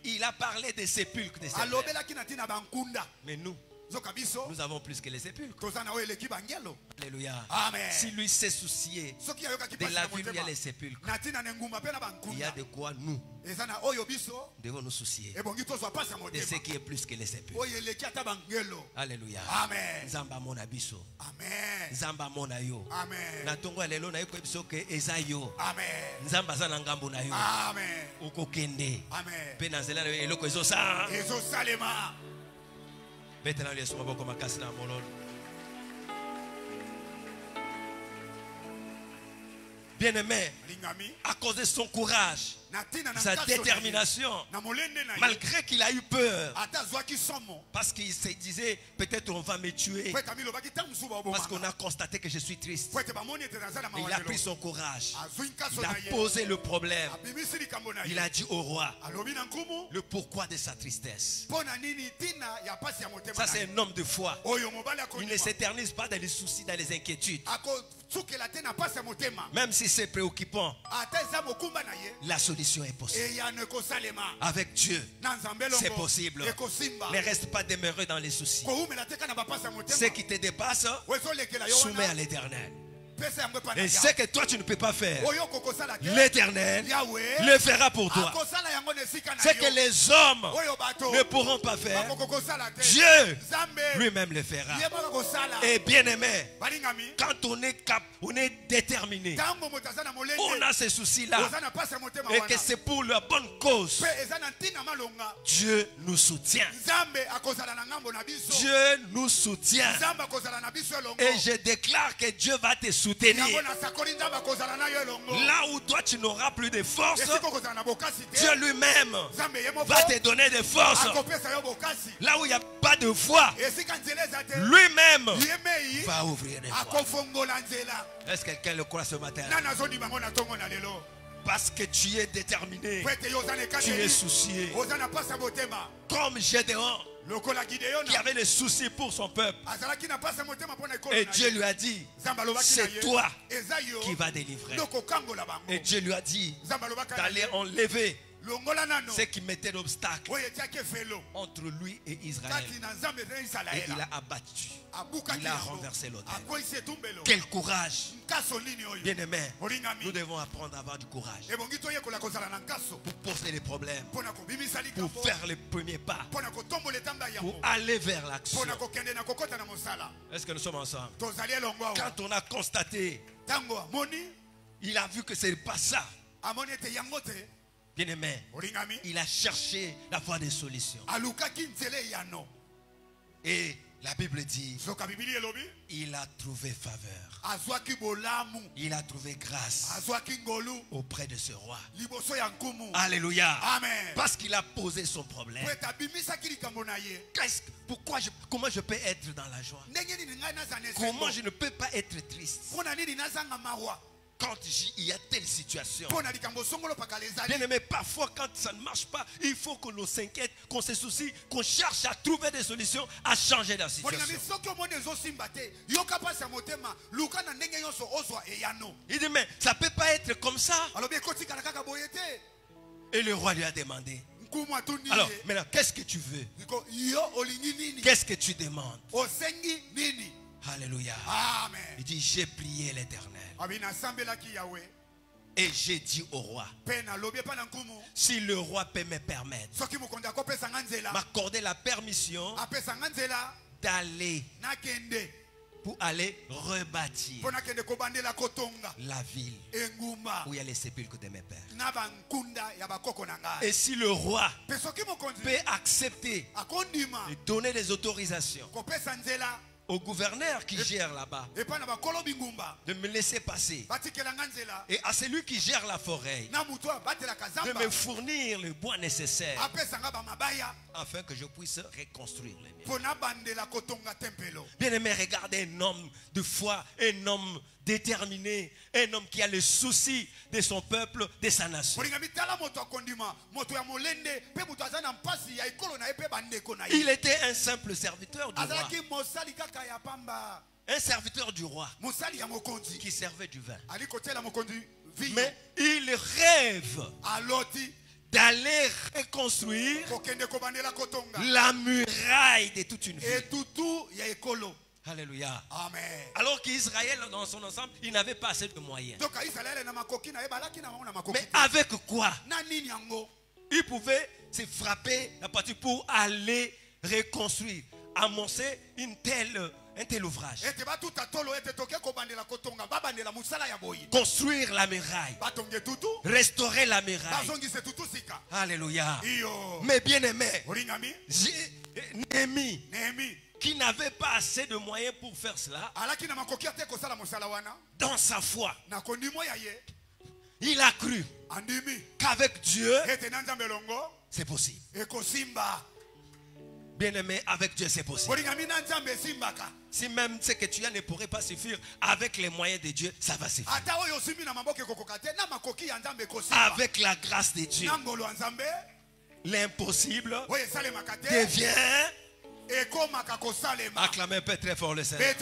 il a parlé des sépulcres de ses pères. Mais nous avons plus que les sépulcres. Alléluia. Si lui s'est soucié de la ville où il y a les sépulcres, il y a de quoi nous devons nous soucier de ce qui est plus que les sépulcres. Alléluia. Zamba mona biso. Zamba mona yo. Natongo lelo na yeko biso ke ezayo. Zamba za na ngambo na yo. Ukokende. Pe na zela eloko ezosa. Ezosalema. Betena yesu maboko makasi na mololo. Bien-aimé, à cause de son courage, sa détermination, malgré qu'il a eu peur, parce qu'il se disait peut-être on va me tuer, parce qu'on a constaté que je suis triste. Mais il a pris son courage, il a posé le problème, il a dit au roi le pourquoi de sa tristesse. Ça, c'est un homme de foi. Il ne s'éternise pas dans les soucis, dans les inquiétudes. Même si c'est préoccupant, la solution est possible. Avec Dieu, c'est possible. Ne reste pas demeuré dans les soucis. Ce qui te dépasse, soumets à l'Éternel. Et ce que toi tu ne peux pas faire, l'Éternel le fera pour toi. Ce que les hommes ne pourront pas faire, Dieu lui-même le fera. Et bien aimé, quand on est déterminé, on a ces soucis-là, et que c'est pour la bonne cause, Dieu nous soutient. Dieu nous soutient. Et je déclare que Dieu va te soutenir. Là où toi tu n'auras plus de force, Dieu lui-même va te donner des forces. Là où il n'y a pas de foi, lui-même va ouvrir des voies. Est-ce que quelqu'un le croit ce matin? Parce que tu es déterminé, tu es soucié. Comme Gédéon, qui avait des soucis pour son peuple. Et Dieu lui a dit, c'est toi qui vas délivrer. Et Dieu lui a dit d'aller enlever ce qui mettait l'obstacle entre lui et Israël. Et il a abattu, il a renversé l'autel. Quel courage! Bien aimé, nous devons apprendre à avoir du courage pour poser les problèmes, pour faire les premiers pas, pour aller vers l'action. Est-ce que nous sommes ensemble? Quand on a constaté, il a vu que ce n'est pas ça. Bien aimé, il a cherché la voie des solutions. Et la Bible dit, il a trouvé faveur. Il a trouvé grâce auprès de ce roi. Alléluia. Amen. Parce qu'il a posé son problème. Comment je peux être dans la joie? Comment je ne peux pas être triste quand il y a telle situation? Bien aimé, parfois quand ça ne marche pas, il faut que l'on s'inquiète, qu'on se soucie, qu'on cherche à trouver des solutions, à changer la situation. Il dit, mais ça ne peut pas être comme ça. Et le roi lui a demandé, alors maintenant, qu'est-ce que tu veux? Qu'est-ce que tu demandes? Alléluia. Amen. Il dit, j'ai prié l'Éternel. Et j'ai dit au roi, si le roi peut me permettre, m'accorder la permission d'aller pour aller rebâtir la ville où il y a les sépulcres de mes pères. Et si le roi peut accepter et donner des autorisations au gouverneur qui gère là-bas de me laisser passer, et à celui qui gère la forêt de me fournir le bois nécessaire afin que je puisse reconstruire les maisons. Bien aimé, regardez un homme de foi, un homme déterminé, un homme qui a le souci de son peuple, de sa nation. Il était un simple serviteur du roi. Un serviteur du roi qui servait du vin. Mais il rêve d'aller reconstruire la muraille de toute une ville. Alléluia. Amen. Alors qu'Israël dans son ensemble, il n'avait pas assez de moyens. Mais avec quoi il pouvait se frapper la partie pour aller reconstruire, amorcer un tel ouvrage? Construire la muraille, restaurer la muraille. Alléluia. Mais bien aimé, Néhémie qui n'avait pas assez de moyens pour faire cela, dans sa foi, il a cru qu'avec Dieu, c'est possible. Bien-aimé, avec Dieu, c'est possible. Si même ce que tu as ne pourrait pas suffire, avec les moyens de Dieu, ça va suffire. Avec la grâce de Dieu, l'impossible devient. Acclamez un peu très fort le Seigneur.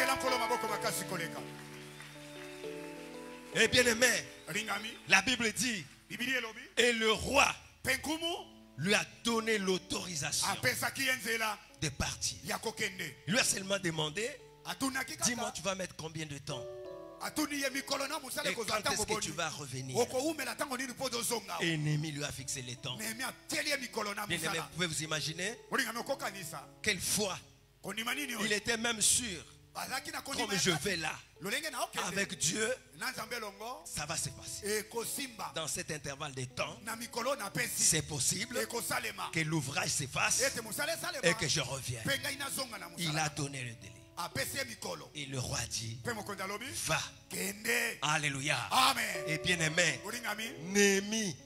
Et bien-aimé, la Bible dit, et le roi lui a donné l'autorisation de partir. Il lui a seulement demandé, dis-moi, tu vas mettre combien de temps? Et quand est-ce que tu vas revenir? Et Néhémie lui a fixé les temps. Bien-aimé, vous pouvez vous imaginer quelle foi. Il était même sûr, comme je vais là, avec Dieu, ça va se passer. Dans cet intervalle de temps, c'est possible que l'ouvrage se fasse et que je revienne. Il a donné le délai. Et le roi dit, va. Alléluia. Amen. Et bien aimé, Néhémie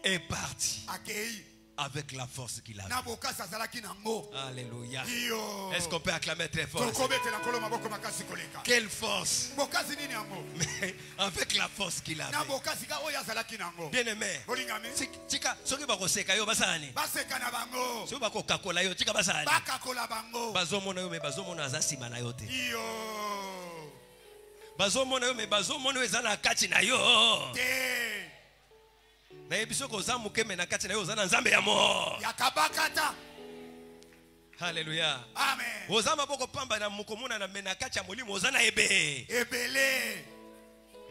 est parti avec la force qu'il avait. Alléluia. Est-ce qu'on peut acclamer très fort? Quelle force? Mais avec la force qu'il avait. Bien aimé, Alléluia. Amen.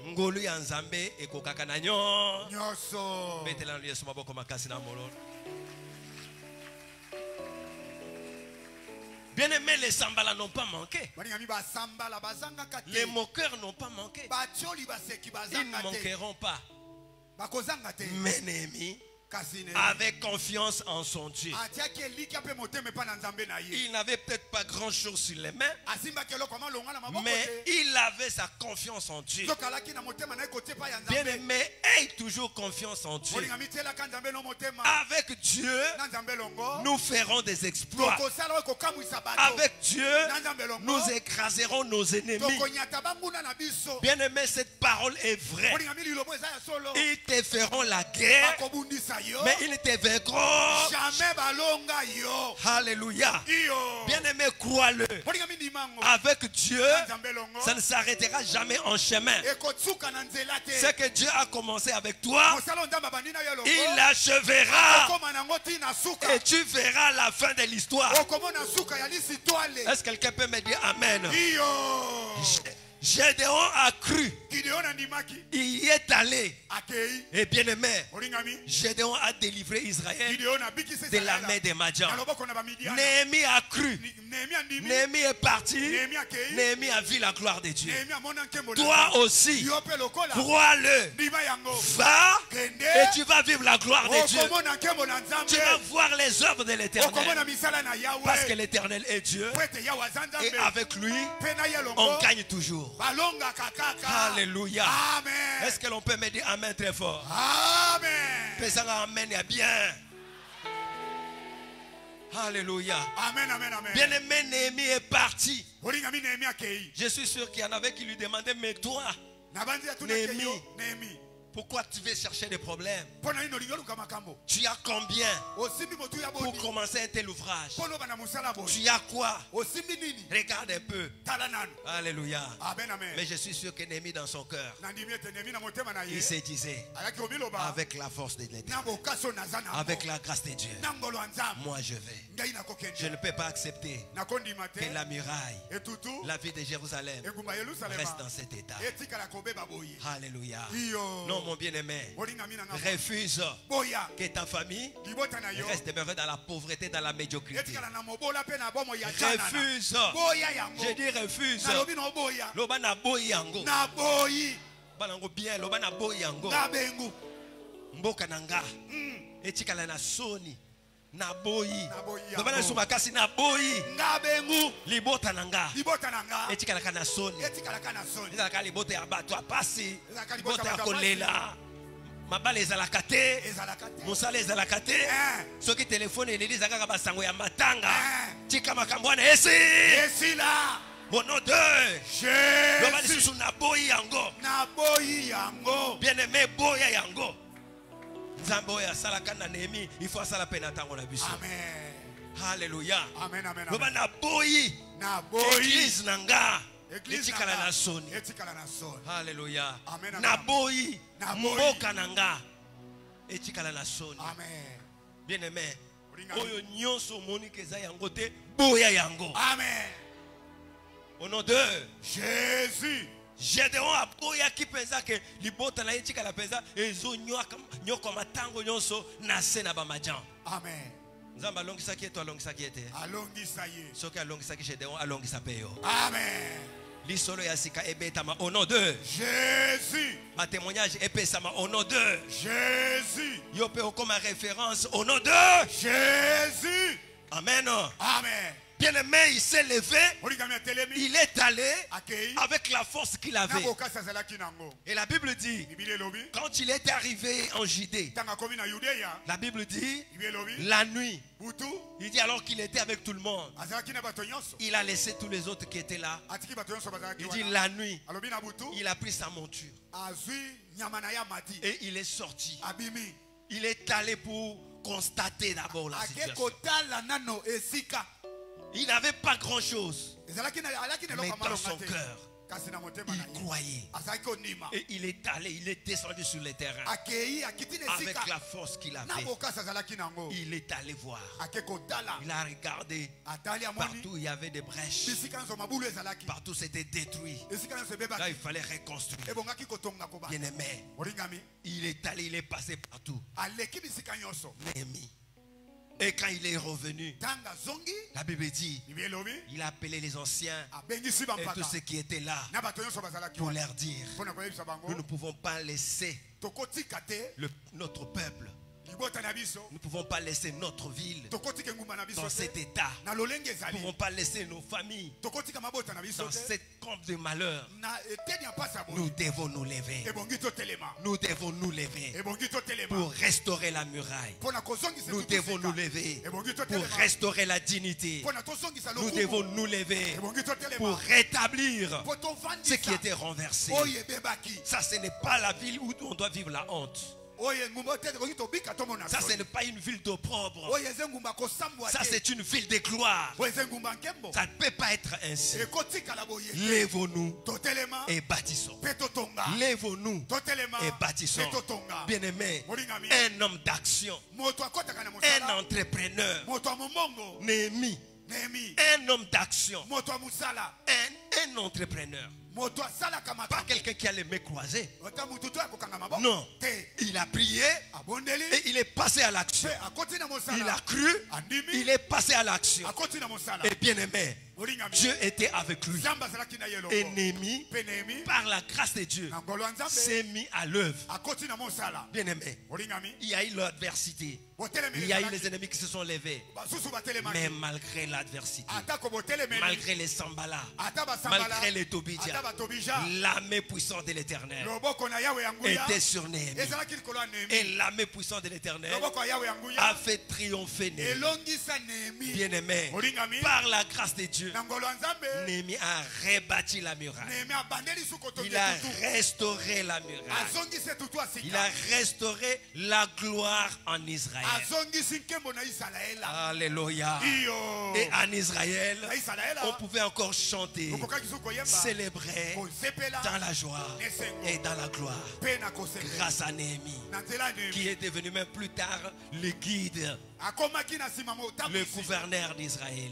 Ngolu ya Nzambe ekokaka na nyoso. Betela Yesu maboko makasi na mololo. Bien aimé, les sambala n'ont pas manqué. Les moqueurs n'ont pas manqué. Ils ne manqueront pas. Mais Néhémie avec confiance en son Dieu. Il n'avait peut-être pas grand chose sur les mains, mais il avait sa confiance en Dieu. Bien aimé, aie toujours confiance en Dieu. Avec Dieu, nous ferons des exploits. Avec Dieu, nous écraserons nos ennemis. Bien aimé, cette parole est vraie. Ils te feront la guerre, mais ils ne te vaincront jamais. Alléluia. Bien aimé, crois-le. Avec Dieu, ça ne s'arrêtera jamais en chemin. Ce que Dieu a commencé avec toi, il l'achèvera. Et tu verras la fin de l'histoire. Est-ce que quelqu'un peut me dire Amen? Gédéon a cru. Il y est allé. Et bien aimé, Gédéon a délivré Israël de la main des Madians. Néhémie a cru. Néhémie est parti. Néhémie a vu la gloire de Dieu. Toi aussi, crois-le. Va et tu vas vivre la gloire de Dieu. Tu vas voir les œuvres de l'Éternel. Parce que l'Éternel est Dieu. Et avec lui, on gagne toujours. Alléluia. Est-ce que l'on peut me dire Amen très fort? Amen. Pesant Amen, il y a bien. Alléluia. Amen, amen, amen. Bien aimé, Néhémie est parti. Je suis sûr qu'il y en avait qui lui demandaient, mais toi, Néhémie, pourquoi tu veux chercher des problèmes? Tu as combien pour commencer un tel ouvrage? Tu as quoi? Regarde un peu. Alléluia. Mais je suis sûr que Néhémie dans son cœur, il se disait, avec la force de l'Éternel, avec la grâce de Dieu, moi je vais. Je ne peux pas accepter que la muraille, la ville de Jérusalem, reste dans cet état. Alléluia. Non, mon bien-aimé, refuse que ta famille reste demeurée dans la pauvreté, dans la médiocrité. Refuse. Je dis refuse. Loba na boyi yango. Balango bien, loba na boyi yango. Mboka nanga. Etikala na soni. naboyi nobana sumakasi naboyi ngabengu libota nanga etikala kana soni ezalaka libota ya bato apasi libota ya kolela mabale ezalaka te mosala ezalaka te soki telefone eleli ezalaka basango ya matanga tika makambo wana esila au nom de Jésus naboyi yango bien-aimé boya yango nzambe oyo asalaka na Néhémie il faut asala pe na ntango na biso amen haleluya amen amen loba naboyi église nanga etikala na soni haleluya naboyi mboka nanga etikala na soni amen bien-aimé oyo nyonso moni keza yango te boya yango amen au nom de Jésus Gédéon a boya ki pensa ke libota na etika la pensa ezo nyoko matango nyonso na se na ba majan amen nzamba longisa ki to longisa ki ete alongisa ye soki alongisa ki Gédéon alongisa peyo amen lisolo ya sika ebetama au nom de Jésus ma témoignage epesama au nom de Jésus yo pe comme référence au nom de Jésus amen amen. Bien-aimé, il s'est levé, il est allé avec la force qu'il avait. Et la Bible dit, quand il est arrivé en Judée, la Bible dit, la nuit, il dit alors qu'il était avec tout le monde, il a laissé tous les autres qui étaient là. Il dit la nuit, il a pris sa monture et il est sorti. Il est allé pour constater d'abord la situation. Il n'avait pas grand-chose, mais dans son cœur, il croyait. Et il est allé, il est descendu sur le terrain avec la force qu'il avait. Il est allé voir. Il a regardé partout il y avait des brèches. Partout c'était détruit. Là il fallait reconstruire. Bien-aimé, il est allé, il est passé partout. Néhémie. Et quand il est revenu, la Bible dit, il a appelé les anciens et tous ceux qui étaient là pour leur dire, nous ne pouvons pas laisser notre peuple. Nous ne pouvons pas laisser notre ville dans cet état. Nous ne pouvons pas laisser nos familles dans cette camp de malheur. Nous devons nous lever. Nous devons nous lever pour restaurer la muraille. Nous devons nous lever pour restaurer la dignité. Nous devons nous lever pour rétablir ce qui était renversé. Ça, ce n'est pas la ville où on doit vivre la honte. Ça, ce n'est pas une ville d'opprobre. Ça, c'est une ville de gloire. Ça ne peut pas être ainsi. Lèvons-nous et bâtissons. Lèvons-nous et bâtissons. Bien-aimé, un homme d'action, un entrepreneur, Néhémie, un homme d'action, un entrepreneur. Pas quelqu'un qui a les mains croisées. Non. Il a prié et il est passé à l'action. Il a cru, il est passé à l'action. Et bien aimé, Dieu était avec lui. Et Néhémie, par la grâce de Dieu, s'est mis à l'œuvre. Bien aimé, il y a eu l'adversité. Il y a eu les ennemis qui se sont levés. Mais malgré l'adversité, malgré les Sambala, malgré les Tobidja, la main puissante de l'Éternel était sur Néhémie. Et la main puissante de l'Éternel a fait triompher Néhémie. Bien aimé, par la grâce de Dieu, Néhémie a rebâti la muraille. Il a restauré la muraille. Il a restauré la gloire en Israël. Alléluia. Et en Israël, on pouvait encore chanter, célébrer dans la joie et dans la gloire. Grâce à Néhémie, qui est devenu même plus tard le guide, le gouverneur d'Israël,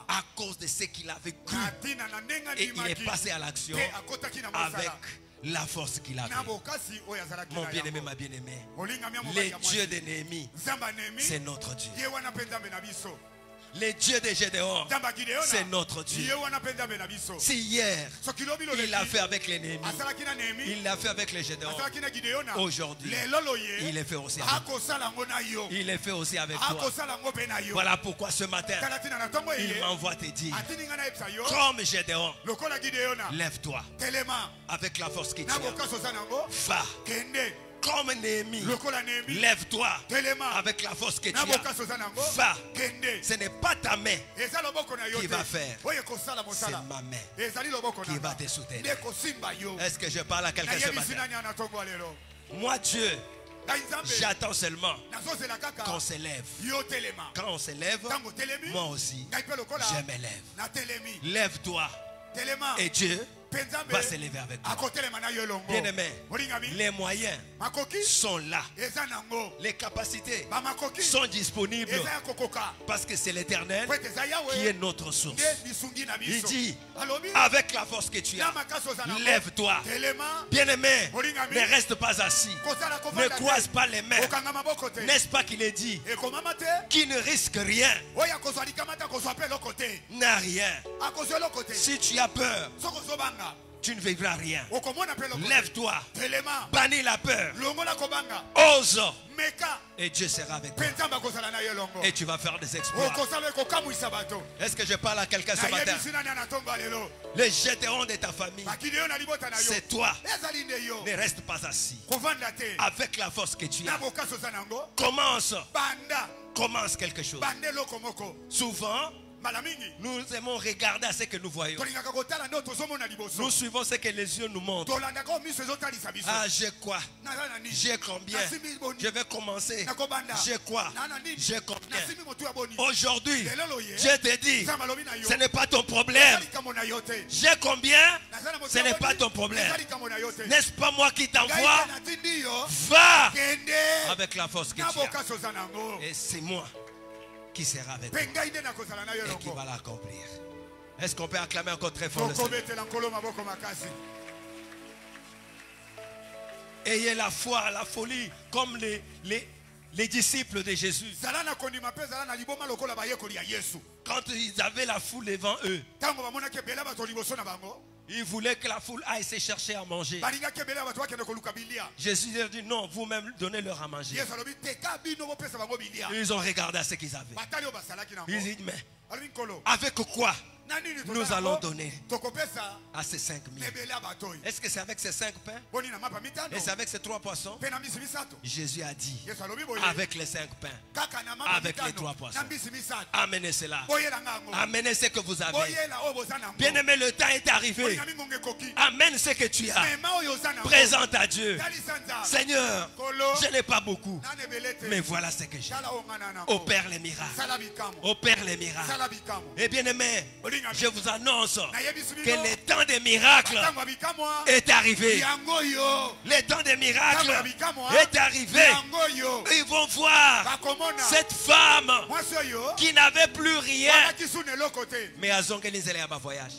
à cause de ce qu'il avait cru. Et il est passé à l'action avec la force qu'il avait. Mon bien-aimé, ma bien-aimée, le Dieu de Néhémie, c'est notre Dieu. Le Dieu de Gédéon, c'est notre Dieu. Si hier, il l'a fait avec les Néhémie, il l'a fait avec les Gédéons, aujourd'hui, il le fait aussi avec toi. Il le fait aussi avec toi. Voilà pourquoi ce matin, il m'envoie te dire, comme Gédéon, lève-toi avec la force qui tient. Va. Comme Néhémie, lève-toi avec la force que tu as. Va. Ce n'est pas ta main qui va faire, c'est ma main qui va te soutenir. Est-ce que je parle à quelqu'un ce matin? Moi, Dieu, j'attends seulement qu'on se lève. Quand on se lève, moi aussi, je me lève. Lève-toi et Dieu va se lever avec toi. Bien aimé, les moyens sont là. Les capacités sont disponibles. Parce que c'est l'Éternel qui est notre source. Il dit, avec la force que tu as, lève-toi. Bien aimé, ne reste pas assis. Ne croise pas les mains. N'est-ce pas qu'il est dit, qui ne risque rien n'a rien. Si tu as peur, tu ne vivras rien. Lève-toi. Bannis la peur. Ose. Et Dieu sera avec toi. Et tu vas faire des exploits. Est-ce que je parle à quelqu'un ce matin? Les Gédéons de ta famille, c'est toi. Ne reste pas assis. Avec la force que tu as, commence quelque chose. Souvent, nous aimons regarder à ce que nous voyons. Nous suivons ce que les yeux nous montrent. Ah, j'ai quoi? J'ai combien? Je vais commencer. J'ai quoi? J'ai combien? Aujourd'hui, je te dis, ce n'est pas ton problème. J'ai combien? Ce n'est pas ton problème. N'est-ce pas moi qui t'envoie? Va avec la force que tu as. Et c'est moi qui sera avec toi et qui va l'accomplir. Est-ce qu'on peut acclamer encore très fort le Seigneur? Ayez la foi, la folie comme les disciples de Jésus. Quand ils avaient la foule devant eux, ils voulaient que la foule aille se chercher à manger. Jésus leur dit non, vous-même donnez-leur à manger. Ils ont regardé à ce qu'ils avaient. Ils disent mais avec quoi nous allons donner à ces 5 000? Est-ce que c'est avec ces 5 pains? Et c'est avec ces 3 poissons? Jésus a dit avec les 5 pains, avec les 3 poissons, amenez cela, amenez ce que vous avez. Bien aimé, le temps est arrivé. Amène ce que tu as, présente à Dieu. Seigneur, je n'ai pas beaucoup, mais voilà ce que j'ai. Opère les miracles, opère les miracles. Et bien aimé, je vous annonce que le temps des miracles est arrivé. Le temps des miracles est arrivé. Ils vont voir cette femme qui n'avait plus rien, mais à Zongelizele à voyage.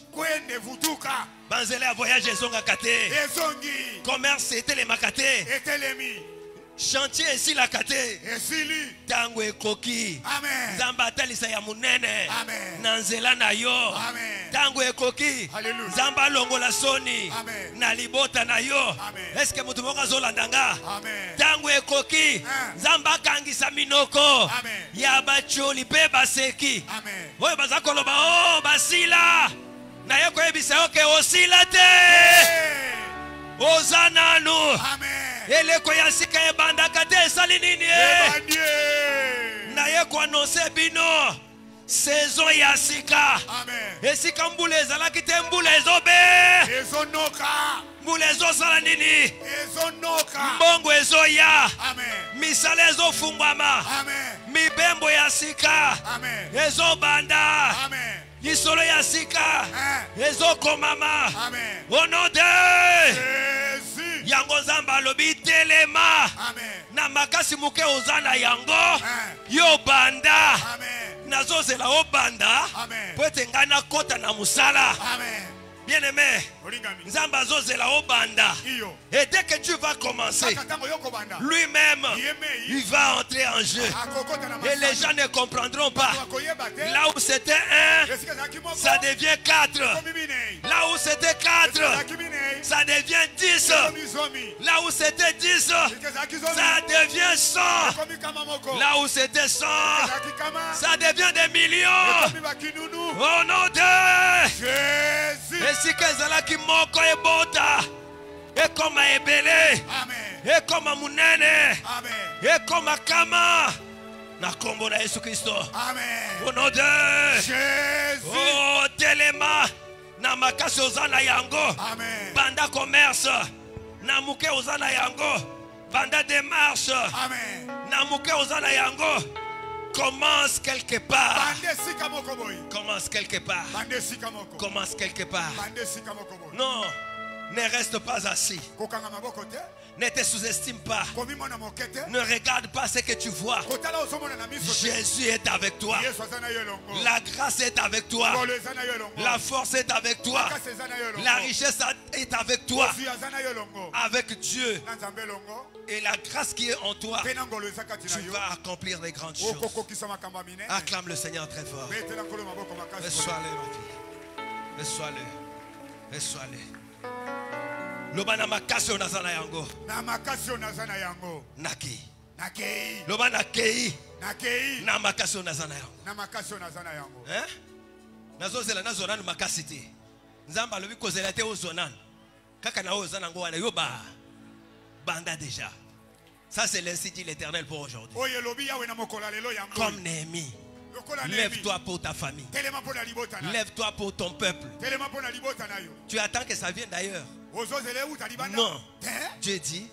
Banzele à voyage et Zongakate. Commerce c'était les Makate. Chantier ici la kate. Tango ekoki. Zamba talisa ya munene. Nanzela na yo. Tango ekoki. Zamba longola soni. Na libota na yo. Est-ce que mutu moka zolandanga? Tango ekoki. Zamba kangisa minoko. Ya bacholi pe baseki. Oyo bazakoloba oh basila. Na yeko ebisa oke osila te. Ozananu. Eleko ya sika ebanda kate sali nini na ye ko annoncer bino saison ya sika. Esika mbula ezalaki te mbula ezobe ezonoka mbula ezosala nini mbongo ezoya misala ezofungwama mibembo ya sika ezobanda lisolo ya sika ezokomama au nom de yango Nzamba lobi telema na makasi muke ozana yango yo banda nazozela o banda po ete ngana kota na musala Bien-aimé, Nzamba zozela obanda. Et dès que tu vas commencer, lui-même, il va entrer en jeu. Et les gens ne comprendront pas. Là où c'était 1, ça devient 4. Là où c'était 4, ça devient 10. Là où c'était 10, ça devient 100. Là où c'était 100, ça devient des millions. Au nom de Jésus. Et si Kezalaki moko ebota, et comme ebele, et comme munene, et comme kama, na kombo na Yesu Kristo. Au nom de Jésus. Oh telema, na makasi ozana yango, banda commerce, na muke ozana yango, banda démarche, na muke ozana yango. Commence quelque part. Commence quelque part. Commence quelque part. Non, ne reste pas assis. Ne te sous-estime pas. Ne regarde pas ce que tu vois. Jésus est avec toi. La grâce est avec toi. La force est avec toi. La richesse est avec toi. Avec Dieu. Et la grâce qui est en toi, tu vas accomplir les grandes choses. Acclame le Seigneur très fort. Reçois-le, ma fille. Reçois-le. Reçois-le. Lobana makasio nazana yango. Na makasio nazana yango. Naki. Nakei. Lobana kei. Nakei. Na makasio nazana yango. Na makasio nazana yango. Hein? Nazozela nazonana makasite. Nzamba lobi kozela te ozonana. Kaka na ozana ngo wana yoba. Banda déjà. Ça c'est l'instit de l'Éternel pour aujourd'hui. Comme Néhémie. Lève-toi pour ta famille. Lève-toi pour ton peuple. Tu attends que ça vienne d'ailleurs. Non. Dieu dit,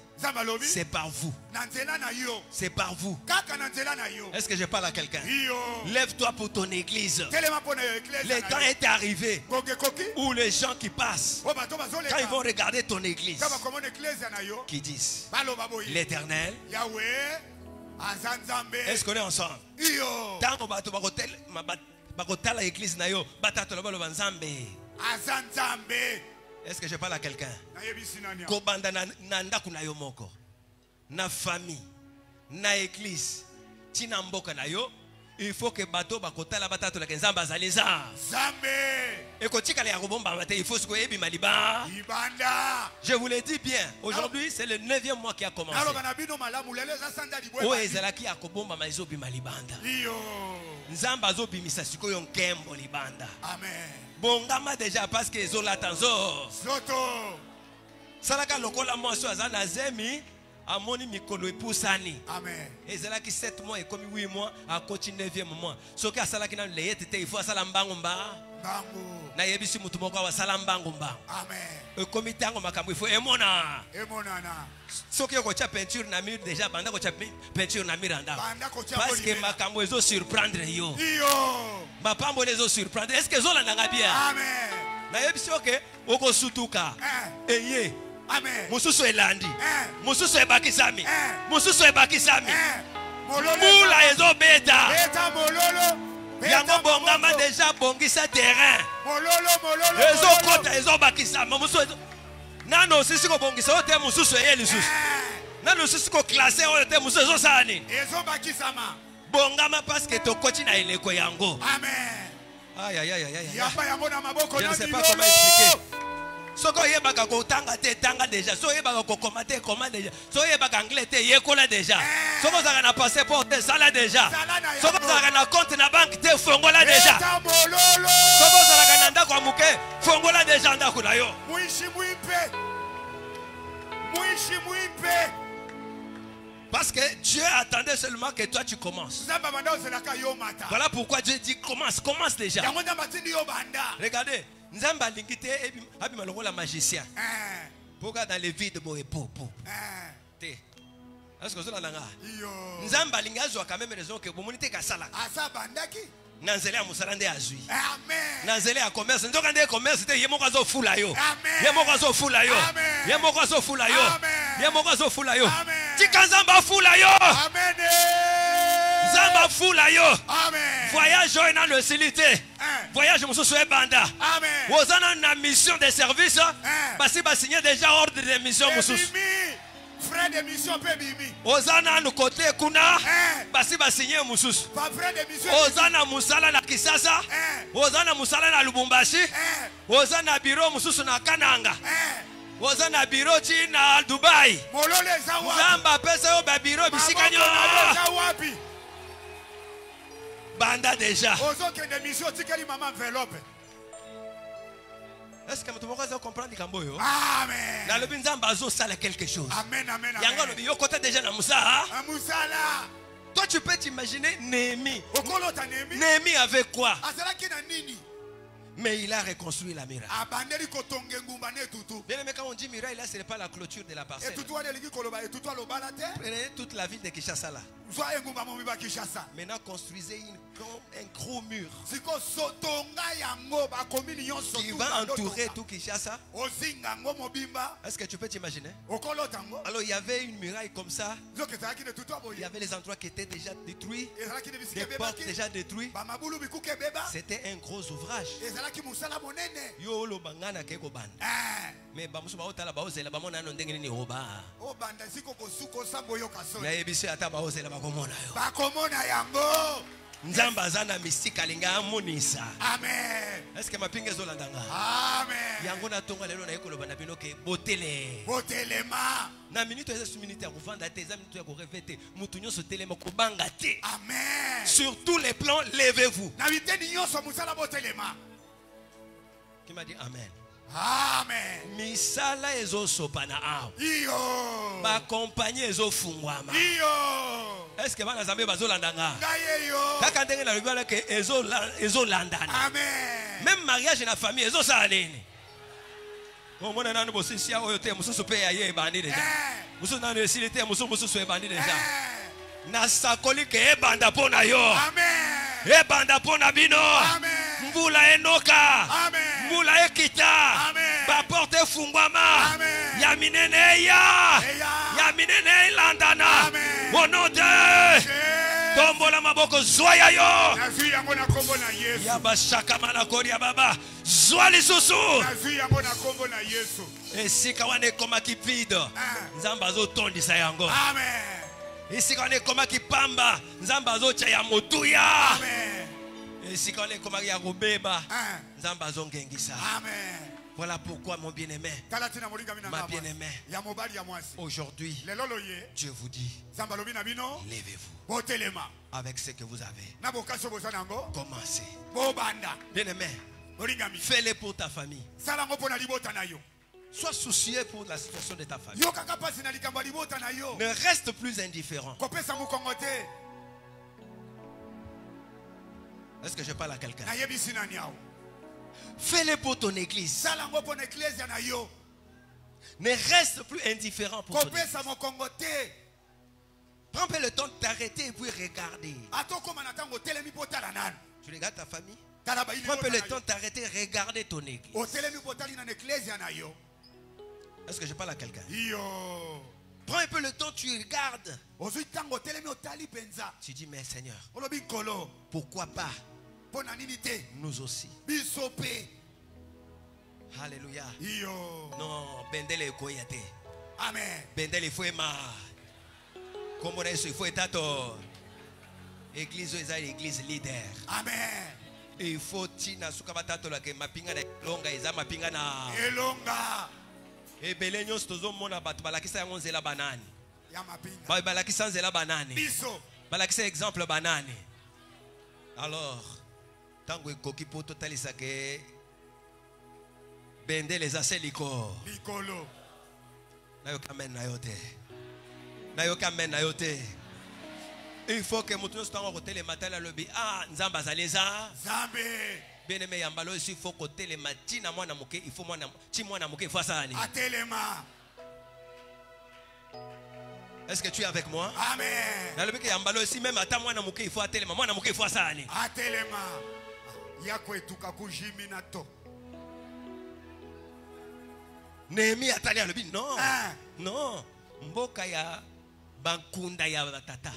c'est par vous. C'est par vous. Est-ce que je parle à quelqu'un? Lève-toi pour ton église. Le temps est arrivé où les gens qui passent, quand ils vont regarder ton église, qui disent, l'Éternel, est-ce qu'on est ensemble? Est-ce que je parle à quelqu'un? Na famille, na église, tina mboka na yo, il faut que bato bakotala batato la kenzamba zaliza. Zambe. Et kotika le yarobomba mate, il faut que ebi maliba. Ibanda. Je vous le dis bien, aujourd'hui c'est le 9e mois qui a commencé. O ezalaki akobomba maizo bi malibanda. Nzamba zo bi misasiko yo nkembo libanda. Amen. Bongama déjà parce que zola tanzo. Soto. Salaka lokola moso azana zemi. Amoni mikolo epusani. Amen. Ezalaki 7 mois et comme 8 mois à continuer 9e mois. Soki asalaki na leyete te il faut asala mbango mba. Mbango. Na yebisi mutu moko wa sala mbango mba. Amen. E comité ngo makambo il faut emona. Emona na. Soki ko cha peinture na mur déjà banda ko cha peinture na miranda. Parce que makambo ezo surprendre yo. Yo. Mapambo ezo surprendre. Est-ce que zola nanga bien? Amen. Na yebisi oke oko sutuka. Eye. Amen. Mususu elandi. Mususu ebakisami. Mususu ebakisami. Mula ezo beta. Beta mololo. Yango bongama déjà bongisa terrain. Mololo. Ezo kota ezo bakisama. Mususu ezo. Nano sisi ko bongisa ote mususu eyeli susu. Nano sisi ko classer ote mususu ezo sani. Ezo bakisama. Bongama parce que tokoti na eleko yango. Amen. Aïe aïe aïe aïe. Je ne sais pas comment expliquer. Soko yebaka ko tanga te tanga déjà. So yebaka ko commenter comment déjà. So yebaka anglais te yekola déjà. Soko zaka na passeport te sala déjà. Soko zaka na compte na banque te fongola déjà. Soko zaka na ndako amuke fongola déjà ndako na yo. Muishi muipe. Parce que Dieu attendait seulement que toi tu commences. Voilà pourquoi Dieu dit commence déjà. Regardez. Nzamba lingite abi malokola magicien. Pourquoi dans les vies de mon époux? Est-ce que cela nanga? Nzamba lingazo quand même raison que bomonite kasala. Asa bandaki. Nanzele amusalande azui. Amen. Nanzele a commerce, ndoka ndé commerce te yemoko zo fula yo. Amen. Yemoko zo fula yo. Amen. Yemoko zo fula yo. Amen. Yemoko zo fula yo. Amen. Tikanzamba fula yo. Amen. Zamba fula yo. Amen. Voyage dans le silité. voyage mususu ebanda. Amen. Ozana na mission de service. Basi ba signer déjà ordre de mission mususu. Frère de mission pe bimi. Ozana no côté kuna. Basi ba signer mususu. Pas frère de mission. Ozana musala na Kisasa. Ozana musala na Lubumbashi. Ozana bureau mususu na Kananga. Ozana bureau chi na Dubai. Molole za wapi? Namba pesa yo ba bureau bisika nyo. Za wapi? Banda déjà. Ozo que de mission tikeli maman enveloppe. Est-ce que tu peux comprendre Kamboyo? Amen. Dans le Binzamba Azo sale quelque chose. Amen, amen, amen. Yango no côté déjà na Moussa. Musala. Toi tu peux t'imaginer Néhémie. Okolo ta Néhémie. Néhémie avec quoi? Azalaki na nini? Mais il a reconstruit la muraille. Abandeli kotonge ngumba ne tutu. Bien aimé, quand on dit muraille là, ce n'est pas la clôture de la parcelle. Et tutu wa deliki koloba et tutu lo balate. Prenez toute la ville de Kinshasa là. Zwa ngumba mo biba Kinshasa. Maintenant construisez un gros mur Siko sotonga yango ba komini nyonso qui va entourer tout Kinshasa. Ozinga ngo mobimba. Est-ce que tu peux t'imaginer? Okolo tango. Alors il y avait une muraille comme ça. Zokezaki ne tutu aboye. Il y avait les endroits qui étaient déjà détruits. Ezalaki ne bisike Des beba. portes déjà détruites. Ba mabulu bikuke beba. C'était un gros ouvrage. Ezalaki musala monene. Yo lo bangana keko banda. Mais bamusu ba otala ba ozela ba mona no ndenge nini oba. O banda siko kosuko sambo yo kaso. Na yebisi ata ba ozela ba komona yo. Ba komona yango. Nzamba zana mystique alinga amonisa. Amen. Est-ce que mapinga zolandanga? Amen. Yango na tonga lelo na ekolo bana bino ke botele. Botelema. Na minute eza minute ya kuvanda te, eza minute ya ko revete. Mutu nyonso telema ko banga te. Amen. Sur tous les plans, levez-vous. Na biteni nyonso musala botelema. Qui m'a dit amen? Amen. Misala ezo sopana aw. Iyo. Ba compagnie ezo fungwama. Iyo. Est-ce que bana zambe bazolandanga? Ngayeyo. Kaka ndenge na lobala ke ezo landana. Amen. Même mariage na famille ezo sala nini? Bon mona nanu bosisia oyo te mususu pe ya ye bandi deja. Mususu nanu esili te mususu e bandi deja. Na sakoli ke ebanda pona yo. Amen. Ebanda pona bino. Amen. Mbula enoka. Amen. Mbula ekita. Amen. Ba porte fungwama. Amen. Ya minene ya. Ya minene landana. Amen. Au nom de Tombola maboko zoya yo. Nazi yango na kombo na Yesu. Ya bashaka mana kori ya baba. Zwali susu. Nazi yango na kombo na Yesu. Esika wane koma kipida. Nzamba zo tondisa yango. Amen. Esika wane koma kipamba. Nzamba zo cha ya motuya. Amen. Esika wane koma ya robeba. Nzamba zo ngengisa. Amen. Voilà pourquoi mon bien-aimé, ma bien-aimée, aujourd'hui, Dieu vous dit, levez-vous avec ce que vous avez. Commencez. Bien-aimé, fais-le pour ta famille. Sois soucieux pour la situation de ta famille. Ne reste plus indifférent. Est-ce que je parle à quelqu'un? Fais-le pour ton église. Ne reste plus indifférent pour ton église. Prends un peu le temps de t'arrêter et puis regarder. Tu regardes ta famille. Prends un peu le temps de t'arrêter et regarder ton église. Est-ce que je parle à quelqu'un? Prends un peu le temps, tu regardes. Tu dis, mais Seigneur, pourquoi pas nous aussi? Alléluia. Non, Bendele Koyate. Amen. Bendele Fouema. Comme on est il faut être église, église leader. Amen. Et il faut tina sukabatato la ke mapinga na longa eza mapinga na elonga. Et belenyo stozo mona bat balakisa yango nzela banani. Ya mapinga. Ba balakisa nzela banani. Biso. Balakisa exemple banani. Alors, tango ekoki po totalisa ke Bende les aseliko. Likolo. Nayoka men nayote. Nayoka men nayote. Il faut que nous soyons au côté matin le lobby. Ah, nzamba zaleza. Zambe. Bien aimé yambalo il faut côté le matin na mwana muke il faut mwana ti mwana muke faut ça ni. Atelema. Est-ce que tu es avec moi? Amen. Na lobby que yambalo ici même ata mwana muke il faut atelema mwana muke faut ça ni. Atelema. Yako etuka kujimi na to. Néhémie atali alobi non. Non. Mboka ya bankunda ya tata.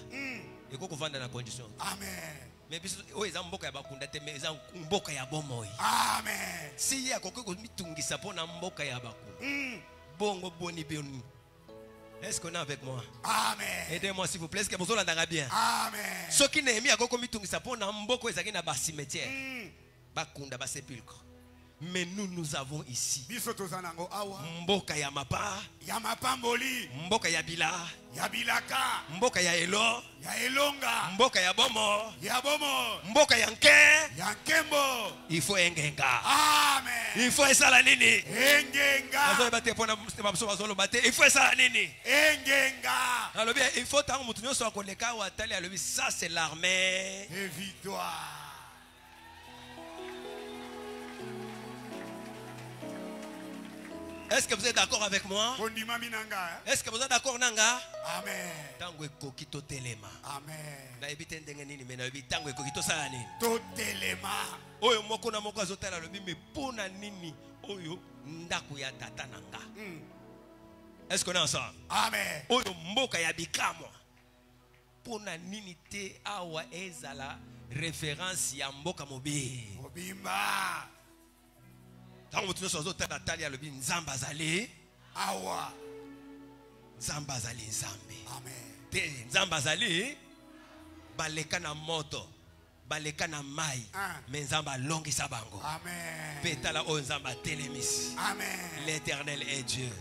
Eko kovanda na condition. Amen. Mais oh eza mboka ya bakunda te mais eza mboka ya bomoi. Amen. Si ya kokoko mitungisa pona mboka ya bakunda. Bongo boni bioni. Est-ce qu'on est avec moi? Amen. Aidez-moi s'il vous plaît. Est-ce que vous entendez bien? Amen. Ce qui n'est mis à koko mitungisa pona mboko ezaki na ba cimetière. Bakunda ba sépulcre. Mais nous avons ici mboka ya mapa, mboka ya bila, mboka ya elo, mboka ya bomo, mboka ya nke. Il faut engenga. Amen. Il faut esala nini? Engenga. Il faut esala nini? Engenga. Alors bien, il faut tango mutu nyonso akoleka wa tali alobi ça c'est l'armée de victoire. Est-ce que vous êtes d'accord avec moi? Est-ce que vous êtes d'accord nanga? Amen. Tango ekoki to telema. Amen. Na ebite ndenge nini me na ebi tango ekoki to sala nini? To telema. Oyo moko na moko azotala lobi me pona nini oyo ndako ya tata nanga. Est-ce qu'on est ensemble? Amen. Oyo mboka ya bikamwa. Pona nini te awa ezala référence ya mboka mobi. Mobimba. Tant que nous sommes Natalia le bin Nzamba zali awa Nzamba zali Nzambe. Amen. Te Nzamba zali baleka na moto baleka na mai mais Nzamba longi sabango. Amen. Petala o Nzamba telemis. Amen. L'Éternel est Dieu.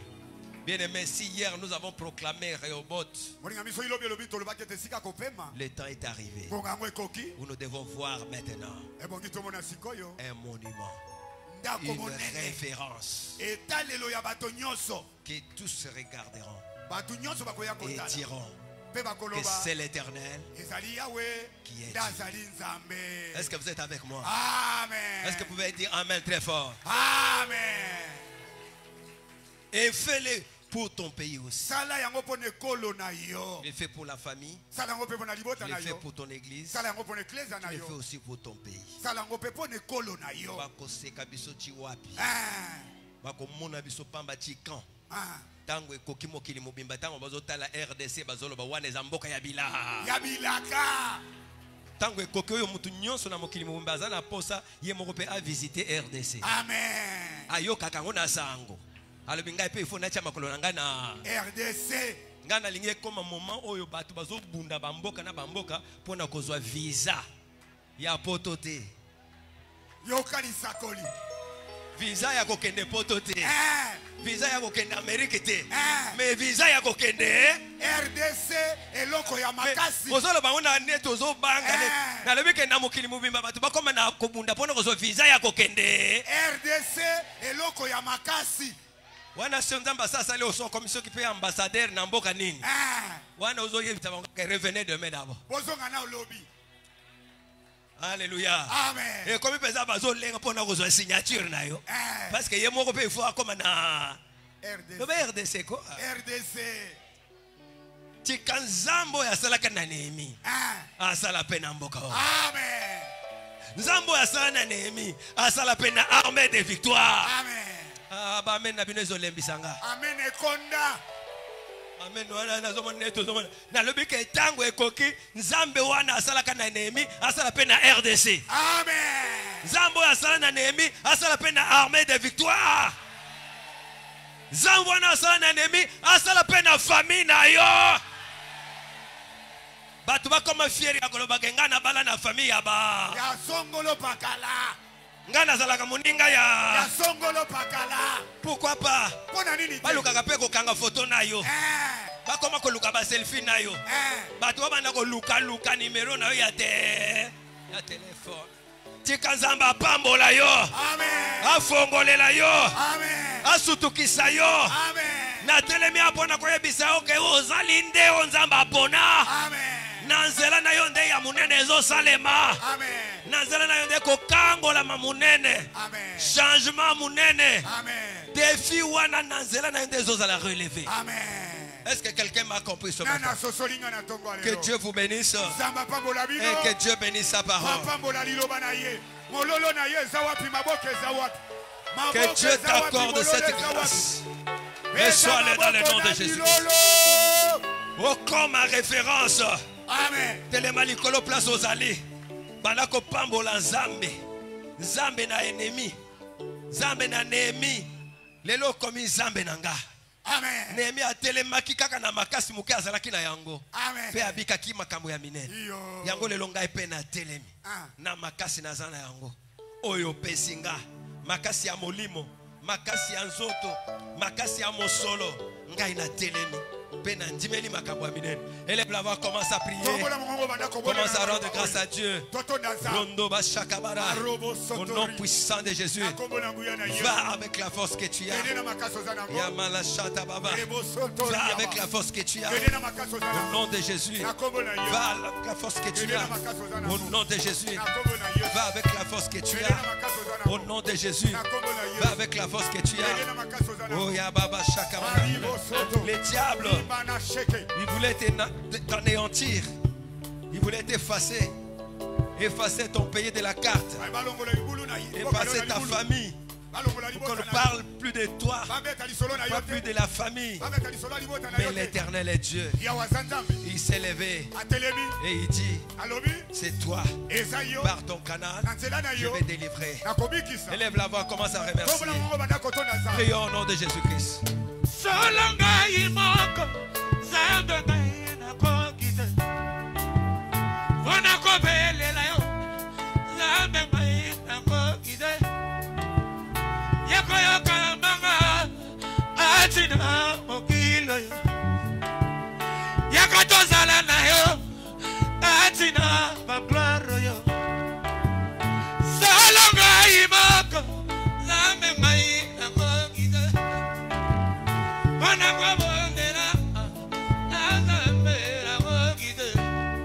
Bien aimé, si hier nous avons proclamé Rehoboth, le temps est arrivé où nous devons voir maintenant un monument, une référence que tous se regarderont et diront que c'est l'Éternel qui est Dieu. Est-ce que vous êtes avec moi? Amen. Est-ce que vous pouvez dire Amen très fort? Amen. Et fais-le pour ton pays aussi. Il fait pour la famille. Il fait pour ton église. Il fait aussi pour ton pays. Tango ekoki mokili mobimba tango bazotala RDC bazoloba wana eza mboka ya bilaka. Tango ekoki oyo mutu nyonso na mokili mobimba aza na posa ye moko pe a visiter RDC. Amen. Ayoka kango na sango. Alobi ngai pe ifo natia makolo na ngai na RDC. Ngai na lingi ekoma moment oyo bato bazobunda bamboka na bamboka pona kozwa visa ya poto te. Yoka lisakoli. Visa ya kokende poto te. Visa ya kokende Amerique te. Mais visa ya kokende RDC eloko ya makasi. Ozolo bango na neto zo banga na lobi ke na mokili mobimba bato bakoma na kobunda pona kozwa visa ya kokende RDC eloko ya makasi. Wana sio Nzamba sasa leo so commission qui peut ambassadeur na mboka nini? Wana ozo yebita bango ke revenez demain d'abord. Bozonga na lobby. Alléluia. Amen. Et comme il bazo lenga pona kozwa signature na yo. Parce que ye moko pe il faut akoma na RDC ko. RDC. Tikanzambo ya sala kana Nehemi. Asala pena mboka. Amen. Nzambo ya sala na Nehemi, asala pena armée de victoire. Amen. Ba amen na bino ezolembisanga. Amen ekonda. Amen wana nazomona neto zomona. Na lobi ke tango ekoki Nzambe wana asala kana Nehemi, asala pena RDC. Amen. Nzambo ya sala na Nehemi, asala pena armée de victoire. Nzambo wana asala na Nehemi, asala pena famille na yo. Batu bakoma fieri ya koloba ngana bala na famille ya ba. Ya songolo pakala. Ngana zalaka moninga ya songolo pakala. Pourquoi pas? Pona nini? Baluka ka pe ko kanga photo na yo. Bakoma ko luka ba selfie na yo. Batu bana ko luka numero na yo ya téléphone. Tika Nzamba pambola yo. Amen. Afongolela yo. Amen. Asutukisa yo. Amen. Na telemi apona ko yebisa o ke ozali nde o Nzamba pona. Amen. Nanzela na yo nde ya munene ezo salema. Amen. Nanzela na yo nde ko kangola mamunene. Amen. Changement munene. Amen. Défi wana nanzela na yo nde ezo la relever. Amen. Est-ce que quelqu'un m'a compris ce matin? Que Dieu vous bénisse. Et que Dieu bénisse sa parole. Que Dieu t'accorde cette grâce. Et sois dans le nom de Jésus. Oh, comme ma référence. Amen. Telemalikolo place aux alliés. Banako pambola nzambe. Nzambe na ennemi. Nzambe na Néhémie. Lelo komi nzambe nanga. Amen. Néhémie a telemaki kaka na makasi muke azalaki na yango. Amen. Pe abikaki makambo ya minene. Yango lelo ngai pe na telemi. Na makasi na zana yango. Oyo pesinga. Makasi ya molimo. Makasi ya nzoto. Makasi ya mosolo. Ngai na telemi. Élève la voix, commence à prier. Commence à rendre grâce à Dieu. Au nom puissant de Jésus. Va avec la force que tu as. Va avec la force que tu as. Au nom de Jésus. Va avec la force que tu as. Au nom de Jésus. Va avec la force que tu as. Au nom de Jésus. Va avec la force que tu as. Oh Yababa Shakabara. Les diables, il voulait t'anéantir. Il voulait t'effacer. Effacer ton pays de la carte. Effacer ta famille. Pour qu'on ne parle plus de toi. Pas plus de la famille. Mais l'Éternel est Dieu. Il s'est levé. Et il dit, c'est toi. Par ton canal, je vais délivrer. Élève la voix, commence à remercier. Prions au nom de Jésus-Christ.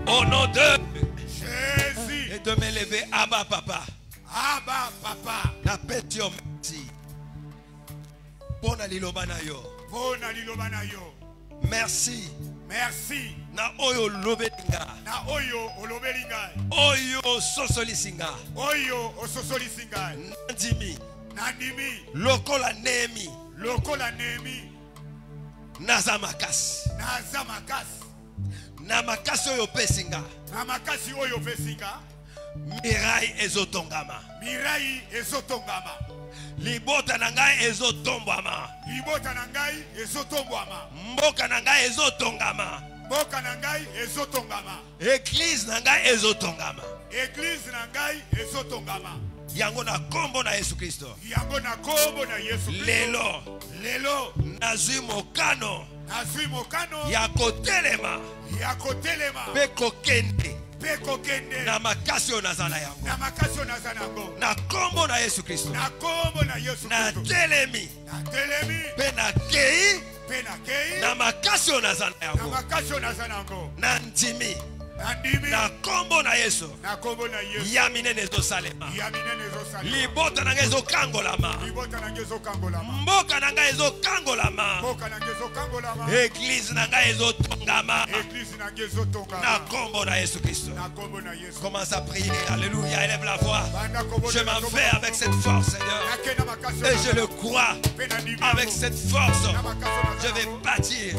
Au nom de Jésus. Et de me lever, Abba Papa. Abba Papa. Na petio merci. Bona lilobana yo. Bona lilobana yo. Merci. Merci. Na oyo lobelinga. Na oyo olobelinga. Oyo sosolisinga. Oyo ososolisinga. Nandimi. Nandimi. Lokola Néhémie. Lokola Néhémie. Nazamakas. Nazamakas. Namakasi oyo pesinga. Namakasi oyo pesinga. Mirai ezotongama. Mirai ezotongama. Libota na ngai ezotombwama. Libota na ngai ezotombwama. Mboka na ngai ezotongama. Mboka na ngai ezotongama. Église na ngai ezotongama. Église na ngai ezotongama. Yango na kombo na Yesu Kristo. Yango na kombo na Yesu Kristo. Lelo nazwi mokano. Nazwi mokano. Ya kotelema. Ya kotelema. Pe kokende. Na makasi o nazana yango. Na makasi o nazana yango. Na kombo na Yesu Kristo. Na kombo na Yesu Kristo. Na telemi. Na telemi. Pe na kei. Pe na kei. Na makasi o nazana yango. Na makasi o nazana yango. Na ndimi. Nandimi. Na kombo na Yesu. Na kombo na Yesu. Ya minene ezosalema. Ya minene ezosalema. Libota na ngai ezokangolama. Libota na ngai ezokangolama. Mboka na ngai ezokangolama. Mboka na ngai ezokangolama. Église na ngai ezotongama. Église na ngai ezotongama. Na kombo na Yesu Kristo. Na kombo na Yesu. Commence à prier. Alléluia. Élève la voix. Je m'en vais avec cette force, Seigneur. Et je le crois. Avec cette force, je vais bâtir.